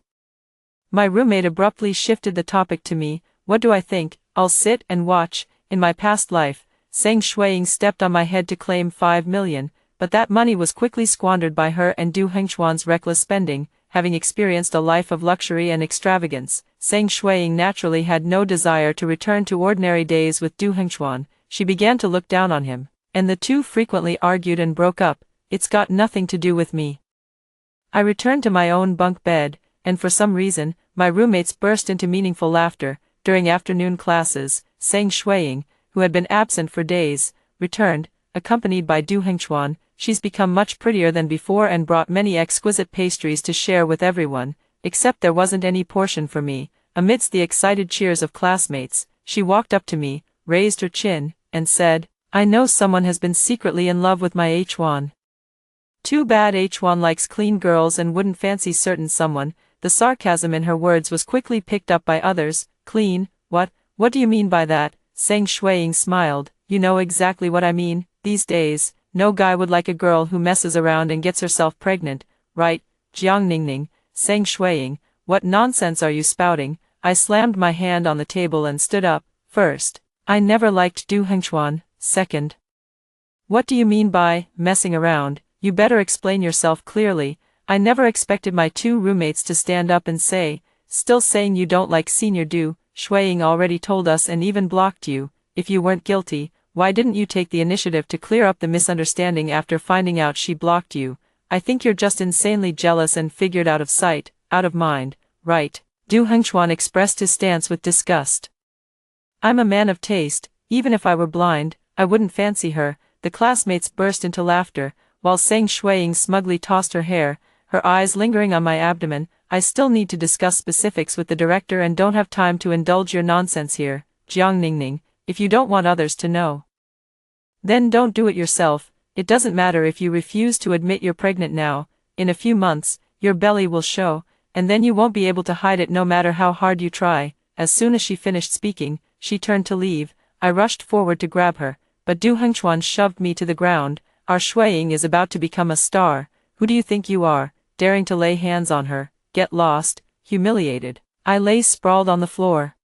My roommate abruptly shifted the topic to me. What do I think? I'll sit and watch. In my past life, Sang Shuiying stepped on my head to claim 5 million, but that money was quickly squandered by her and Du Hengchuan's reckless spending. Having experienced a life of luxury and extravagance, Sang Shuiying naturally had no desire to return to ordinary days with Du Hengchuan. She began to look down on him, and the two frequently argued and broke up. It's got nothing to do with me. I returned to my own bunk bed, and for some reason, my roommates burst into meaningful laughter. During afternoon classes, Sang Shuiying, who had been absent for days, returned, accompanied by Du Hengchuan. She's become much prettier than before and brought many exquisite pastries to share with everyone, except there wasn't any portion for me. Amidst the excited cheers of classmates, she walked up to me, raised her chin, and said, I know someone has been secretly in love with my H1. Too bad H1 likes clean girls and wouldn't fancy certain someone. The sarcasm in her words was quickly picked up by others. Clean? What do you mean by that? Sang Shuiying smiled. You know exactly what I mean. These days, no guy would like a girl who messes around and gets herself pregnant, right? Jiangningning. Sang Shuiying, what nonsense are you spouting? I slammed my hand on the table and stood up. First, I never liked Du Hengchuan. Second, what do you mean by messing around? You better explain yourself clearly. I never expected my two roommates to stand up and say, still saying you don't like Senior Du. Shuiying already told us and even blocked you. If you weren't guilty, why didn't you take the initiative to clear up the misunderstanding after finding out she blocked you? I think you're just insanely jealous and figured out of sight, out of mind, right? Du Hengchuan expressed his stance with disgust. I'm a man of taste. Even if I were blind, I wouldn't fancy her. The classmates burst into laughter, while Sang Shuiying smugly tossed her hair, her eyes lingering on my abdomen. I still need to discuss specifics with the director and don't have time to indulge your nonsense here, Jiangningning, if you don't want others to know. Then don't do it yourself. It doesn't matter if you refuse to admit you're pregnant now. In a few months, your belly will show, and then you won't be able to hide it no matter how hard you try." As soon as she finished speaking, she turned to leave. I rushed forward to grab her, but Du Hengchuan shoved me to the ground. "Our Shuiying is about to become a star. Who do you think you are, daring to lay hands on her? Get lost, humiliated." I lay sprawled on the floor,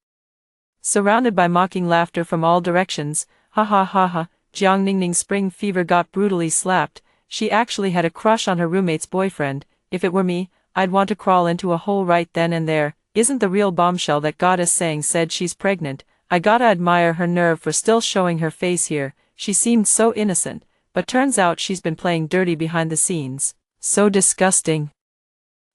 surrounded by mocking laughter from all directions. "Ha ha ha ha." Jiang Ningning's spring fever got brutally slapped. She actually had a crush on her roommate's boyfriend. If it were me, I'd want to crawl into a hole right then and there. Isn't the real bombshell that Goddess Sang said she's pregnant? I gotta admire her nerve for still showing her face here. She seemed so innocent, but turns out she's been playing dirty behind the scenes. So disgusting.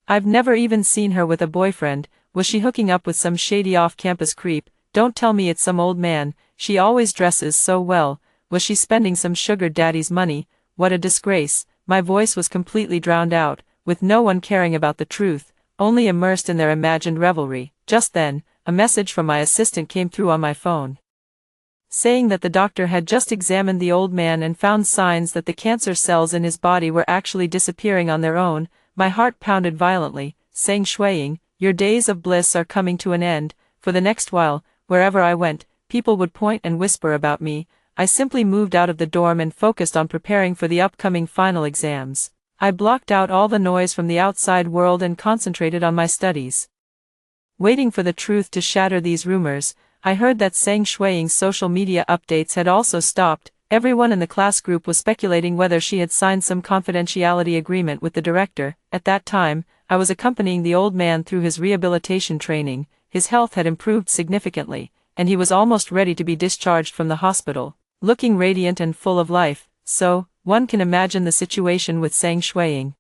I've never even seen her with a boyfriend. Was she hooking up with some shady off-campus creep? Don't tell me it's some old man. She always dresses so well. Was she spending some sugar daddy's money? What a disgrace. My voice was completely drowned out, with no one caring about the truth, only immersed in their imagined revelry. Just then, a message from my assistant came through on my phone, saying that the doctor had just examined the old man and found signs that the cancer cells in his body were actually disappearing on their own. My heart pounded violently. Sang Shuiying, your days of bliss are coming to an end. For the next while, wherever I went, people would point and whisper about me. I simply moved out of the dorm and focused on preparing for the upcoming final exams. I blocked out all the noise from the outside world and concentrated on my studies. Waiting for the truth to shatter these rumors, I heard that Sang Shuiying's social media updates had also stopped. Everyone in the class group was speculating whether she had signed some confidentiality agreement with the director. At that time, I was accompanying the old man through his rehabilitation training. His health had improved significantly, and he was almost ready to be discharged from the hospital, looking radiant and full of life. So, one can imagine the situation with Sang Shuiying.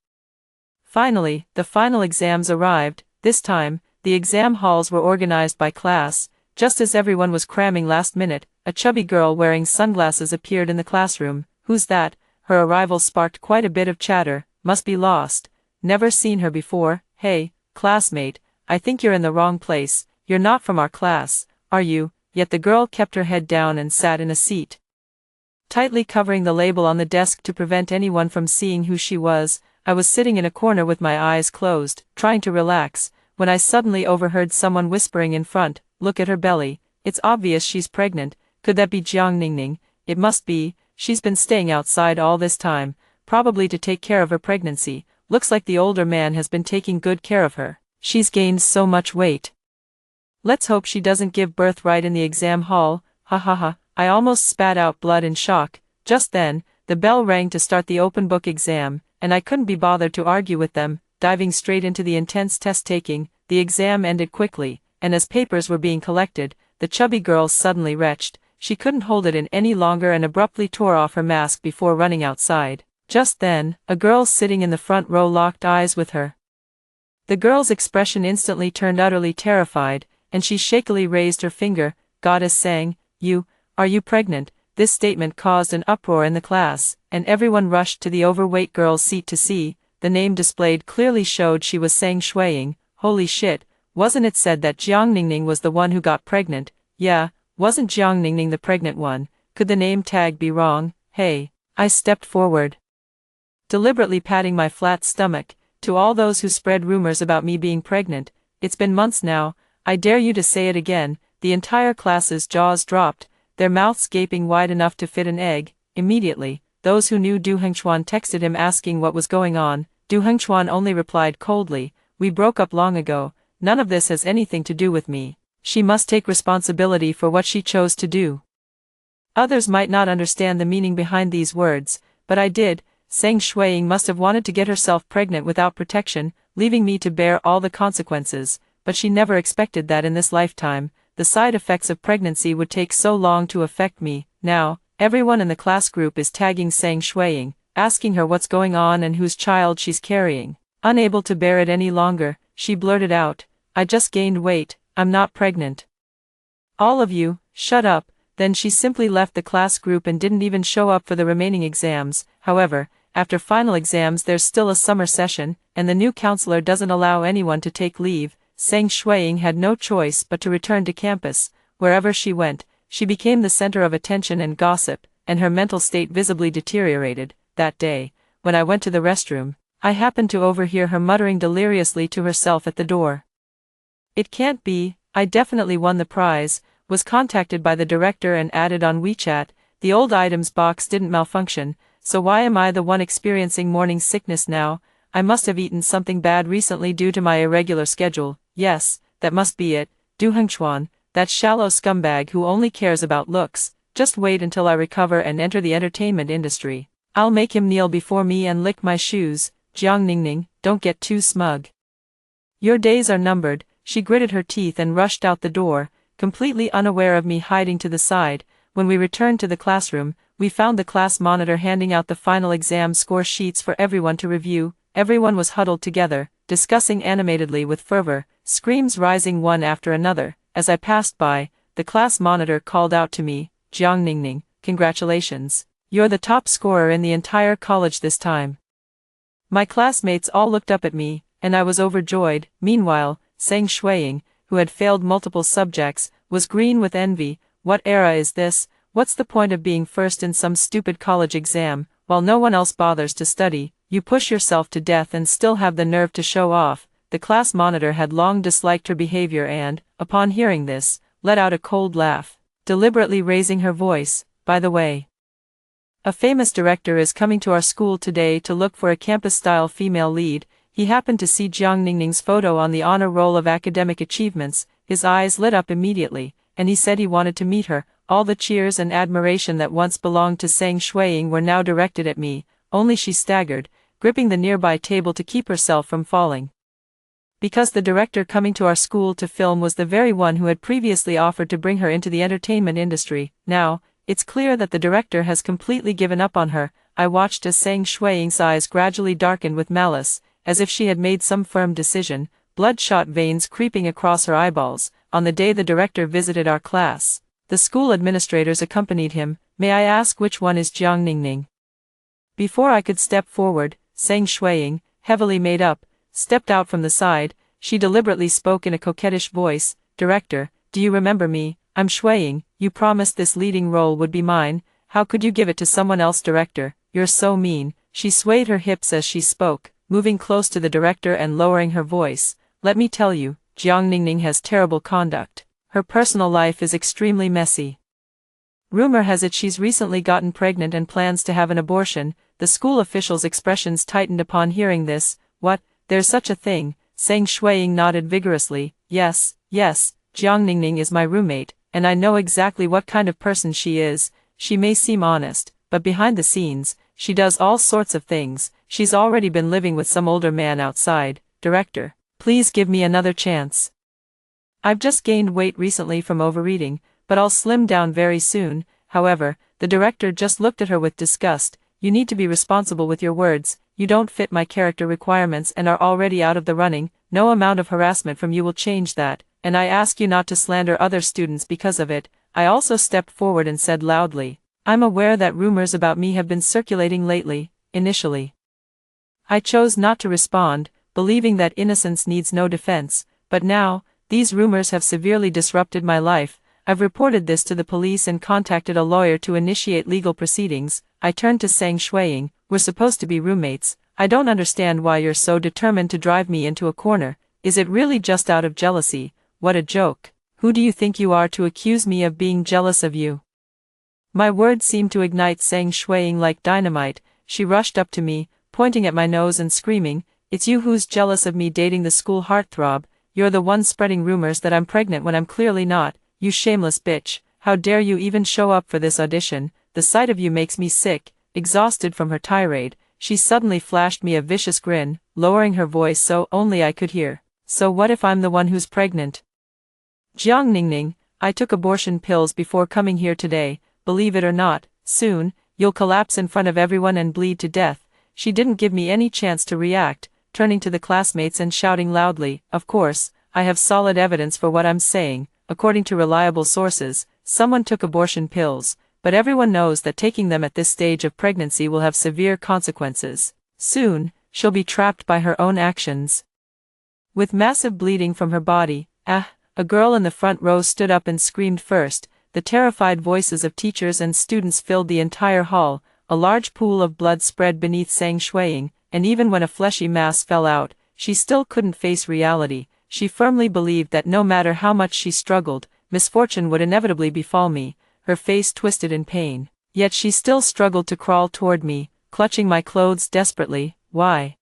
Finally, the final exams arrived. This time, the exam halls were organized by class. Just as everyone was cramming last minute, a chubby girl wearing sunglasses appeared in the classroom. "Who's that?" Her arrival sparked quite a bit of chatter. "Must be lost. Never seen her before." "Hey, classmate, I think you're in the wrong place. You're not from our class, are you?" Yet the girl kept her head down and sat in a seat, tightly covering the label on the desk to prevent anyone from seeing who she was. I was sitting in a corner with my eyes closed, trying to relax, when I suddenly overheard someone whispering in front, "Look at her belly. It's obvious she's pregnant." Could that be Jiang Ningning? It must be. She's been staying outside all this time, probably to take care of her pregnancy. Looks like the older man has been taking good care of her. She's gained so much weight. Let's hope she doesn't give birth right in the exam hall. Ha ha ha. I almost spat out blood in shock. Just then, the bell rang to start the open book exam, and I couldn't be bothered to argue with them. Diving straight into the intense test taking, the exam ended quickly, and as papers were being collected, the chubby girl suddenly retched. She couldn't hold it in any longer and abruptly tore off her mask before running outside. Just then, a girl sitting in the front row locked eyes with her. The girl's expression instantly turned utterly terrified, and she shakily raised her finger. "Goddess Sang, are you pregnant?" This statement caused an uproar in the class, and everyone rushed to the overweight girl's seat to see. The name displayed clearly showed she was Sang Shuiying. Holy shit, wasn't it said that Jiang Ningning was the one who got pregnant? Yeah, wasn't Jiang Ningning the pregnant one? Could the name tag be wrong? Hey. I stepped forward, deliberately patting my flat stomach. "To all those who spread rumors about me being pregnant, it's been months now. I dare you to say it again." The entire class's jaws dropped, their mouths gaping wide enough to fit an egg. Immediately, those who knew Du Hengchuan texted him asking what was going on. Du Hengchuan only replied coldly, "We broke up long ago. None of this has anything to do with me. She must take responsibility for what she chose to do." Others might not understand the meaning behind these words, but I did. Sang Shuiying must have wanted to get herself pregnant without protection, leaving me to bear all the consequences, but she never expected that in this lifetime, the side effects of pregnancy would take so long to affect me. Now, everyone in the class group is tagging Sang Shuiying, asking her what's going on and whose child she's carrying. Unable to bear it any longer, she blurted out, "I just gained weight, I'm not pregnant." "All of you, shut up." Then she simply left the class group and didn't even show up for the remaining exams. However, after final exams there's still a summer session, and the new counselor doesn't allow anyone to take leave. Sang Shuiying had no choice but to return to campus. Wherever she went, she became the center of attention and gossip. and her mental state visibly deteriorated. That day, when I went to the restroom, I happened to overhear her muttering deliriously to herself at the door. "It can't be, I definitely won the prize," was contacted by the director and added on WeChat, "the old items box didn't malfunction, so why am I the one experiencing morning sickness now? I must have eaten something bad recently due to my irregular schedule. Yes, that must be it. Du Hengchuan, that shallow scumbag who only cares about looks. Just wait until I recover and enter the entertainment industry. I'll make him kneel before me and lick my shoes. Jiang Ningning, don't get too smug. Your days are numbered." She gritted her teeth and rushed out the door, completely unaware of me hiding to the side. When we returned to the classroom, we found the class monitor handing out the final exam score sheets for everyone to review. Everyone was huddled together, discussing animatedly with fervor, screams rising one after another. As I passed by, the class monitor called out to me, "Jiang Ningning, congratulations. You're the top scorer in the entire college this time." My classmates all looked up at me, and I was overjoyed. Meanwhile, Zhang Shuiying, who had failed multiple subjects, was green with envy. "What era is this? What's the point of being first in some stupid college exam, while no one else bothers to study? You push yourself to death and still have the nerve to show off." The class monitor had long disliked her behavior and, upon hearing this, let out a cold laugh, deliberately raising her voice. "By the way, a famous director is coming to our school today to look for a campus-style female lead." He happened to see Jiang Ningning's photo on the honor roll of academic achievements. His eyes lit up immediately, and he said he wanted to meet her. All the cheers and admiration that once belonged to Zhang Shuiying were now directed at me, only she staggered, gripping the nearby table to keep herself from falling. Because the director coming to our school to film was the very one who had previously offered to bring her into the entertainment industry. Now, it's clear that the director has completely given up on her. I watched as Zhang Shuiying's eyes gradually darkened with malice, as if she had made some firm decision, bloodshot veins creeping across her eyeballs. On the day the director visited our class, the school administrators accompanied him. "May I ask which one is Jiang Ningning?" Before I could step forward, Zhang Shuiying, heavily made up, stepped out from the side. She deliberately spoke in a coquettish voice, "Director, do you remember me? I'm Shuiying. You promised this leading role would be mine. How could you give it to someone else, director? You're so mean." She swayed her hips as she spoke, moving close to the director and lowering her voice. "Let me tell you, Jiang Ningning has terrible conduct. Her personal life is extremely messy. Rumor has it she's recently gotten pregnant and plans to have an abortion." The school official's expressions tightened upon hearing this. "What? There's such a thing?" Zhang Shuiying nodded vigorously. Yes, Jiang Ningning is my roommate, and I know exactly what kind of person she is. She may seem honest, but behind the scenes, she does all sorts of things. She's already been living with some older man outside. Director, please give me another chance. I've just gained weight recently from overeating, but I'll slim down very soon." However, the director just looked at her with disgust. "You need to be responsible with your words. You don't fit my character requirements and are already out of the running. No amount of harassment from you will change that, and I ask you not to slander other students because of it." I also stepped forward and said loudly, "I'm aware that rumors about me have been circulating lately." Initially, I chose not to respond, believing that innocence needs no defense, but now, these rumors have severely disrupted my life. I've reported this to the police and contacted a lawyer to initiate legal proceedings. I turned to Zhang Shuiying. "We're supposed to be roommates. I don't understand why you're so determined to drive me into a corner. Is it really just out of jealousy? What a joke. Who do you think you are to accuse me of being jealous of you?" My words seemed to ignite Zhang Shuiying like dynamite. She rushed up to me, pointing at my nose and screaming, "It's you who's jealous of me dating the school heartthrob. You're the one spreading rumors that I'm pregnant when I'm clearly not. You shameless bitch. How dare you even show up for this audition? The sight of you makes me sick." Exhausted from her tirade, she suddenly flashed me a vicious grin, lowering her voice so only I could hear. "So what if I'm the one who's pregnant? Jiang Ningning, I took abortion pills before coming here today. Believe it or not, soon, you'll collapse in front of everyone and bleed to death." She didn't give me any chance to react, turning to the classmates and shouting loudly, "Of course, I have solid evidence for what I'm saying. According to reliable sources, someone took abortion pills, but everyone knows that taking them at this stage of pregnancy will have severe consequences. Soon, she'll be trapped by her own actions." With massive bleeding from her body, a girl in the front row stood up and screamed first. the terrified voices of teachers and students filled the entire hall. A large pool of blood spread beneath Zhang Shuiying, and even when a fleshy mass fell out, she still couldn't face reality. She firmly believed that no matter how much she struggled, misfortune would inevitably befall me. Her face twisted in pain. Yet she still struggled to crawl toward me, clutching my clothes desperately. Why?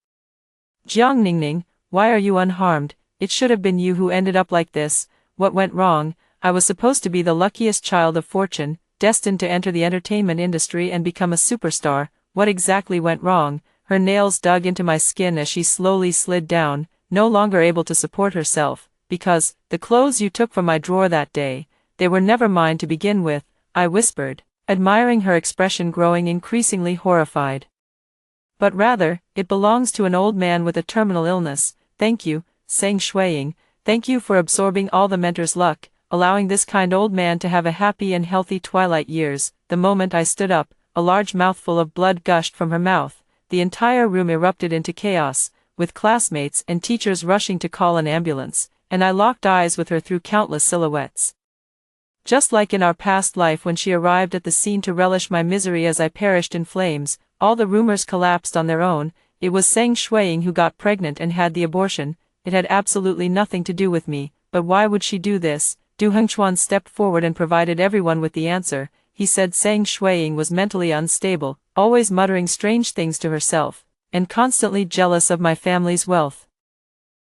Jiang Ningning, why are you unharmed? It should have been you who ended up like this. What went wrong? I was supposed to be the luckiest child of fortune, destined to enter the entertainment industry and become a superstar. What exactly went wrong? Her nails dug into my skin as she slowly slid down, no longer able to support herself. Because, the clothes you took from my drawer that day, they were never mine to begin with, I whispered, admiring her expression growing increasingly horrified. But rather, it belongs to an old man with a terminal illness. Thank you, Zhang Shuiying, thank you for absorbing all the mentor's luck, allowing this kind old man to have a happy and healthy twilight years. The moment I stood up, a large mouthful of blood gushed from her mouth. The entire room erupted into chaos, with classmates and teachers rushing to call an ambulance, and I locked eyes with her through countless silhouettes. Just like in our past life when she arrived at the scene to relish my misery as I perished in flames, all the rumors collapsed on their own. It was Zhang Shuiying who got pregnant and had the abortion. It had absolutely nothing to do with me, but why would she do this? Du Hengchuan stepped forward and provided everyone with the answer. He said Zhang Shuiying was mentally unstable, always muttering strange things to herself, and constantly jealous of my family's wealth.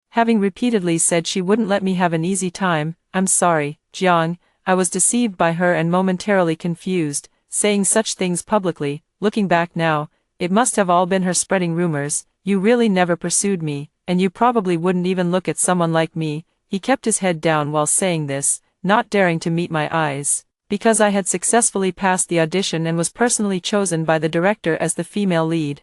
Having repeatedly said she wouldn't let me have an easy time, I'm sorry, Jiang, I was deceived by her and momentarily confused, saying such things publicly. Looking back now, it must have all been her spreading rumors. You really never pursued me, and you probably wouldn't even look at someone like me. He kept his head down while saying this, not daring to meet my eyes. Because I had successfully passed the audition and was personally chosen by the director as the female lead.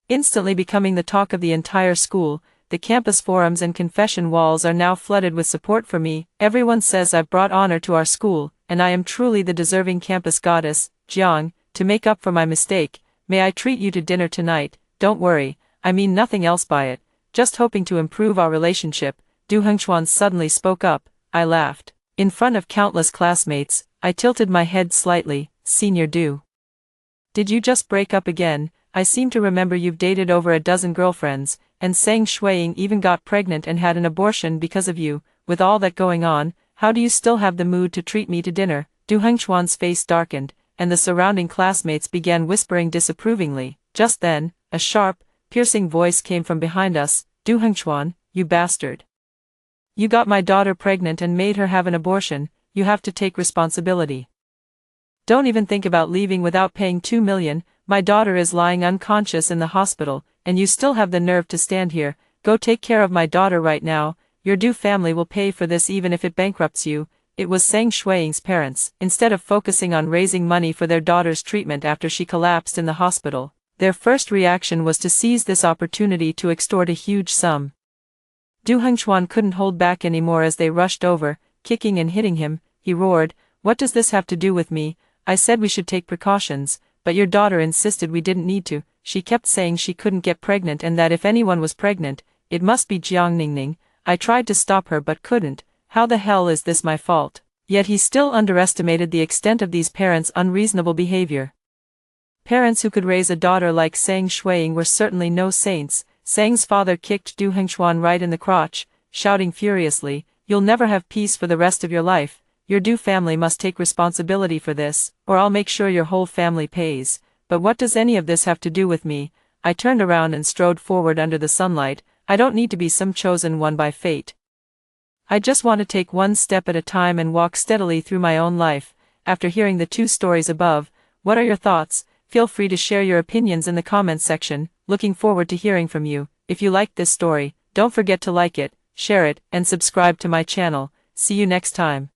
Instantly becoming the talk of the entire school, the campus forums and confession walls are now flooded with support for me. Everyone says I've brought honor to our school, and I am truly the deserving campus goddess. Jiang, to make up for my mistake, may I treat you to dinner tonight? Don't worry, I mean nothing else by it, just hoping to improve our relationship. Du Hengchuan suddenly spoke up. I laughed. In front of countless classmates, I tilted my head slightly. Senior Du, did you just break up again? I seem to remember you've dated over a dozen girlfriends, and Zhang Shuiying even got pregnant and had an abortion because of you. With all that going on, how do you still have the mood to treat me to dinner? Du Hengchuan's face darkened, and the surrounding classmates began whispering disapprovingly. Just then, a sharp, piercing voice came from behind us. Du Hengchuan, you bastard. You got my daughter pregnant and made her have an abortion. You have to take responsibility. Don't even think about leaving without paying 2 million. My daughter is lying unconscious in the hospital, and you still have the nerve to stand here. Go take care of my daughter right now. Your Du family will pay for this even if it bankrupts you. It was Zhang Shuiying's parents. Instead of focusing on raising money for their daughter's treatment after she collapsed in the hospital, their first reaction was to seize this opportunity to extort a huge sum. Du Hengchuan couldn't hold back anymore as they rushed over, kicking and hitting him. He roared, "What does this have to do with me? I said we should take precautions, but your daughter insisted we didn't need to. She kept saying she couldn't get pregnant and that if anyone was pregnant, it must be Jiang Ningning. I tried to stop her but couldn't. How the hell is this my fault?" Yet he still underestimated the extent of these parents' unreasonable behavior. Parents who could raise a daughter like Zhang Shuiying were certainly no saints. Zhang's father kicked Du Hengchuan right in the crotch, shouting furiously, "You'll never have peace for the rest of your life. Your Du family must take responsibility for this, or I'll make sure your whole family pays." But what does any of this have to do with me? I turned around and strode forward under the sunlight. I don't need to be some chosen one by fate. I just want to take one step at a time and walk steadily through my own life. After hearing the 2 stories above, what are your thoughts? Feel free to share your opinions in the comments section. Looking forward to hearing from you. If you liked this story, don't forget to like it, share it, and subscribe to my channel. See you next time.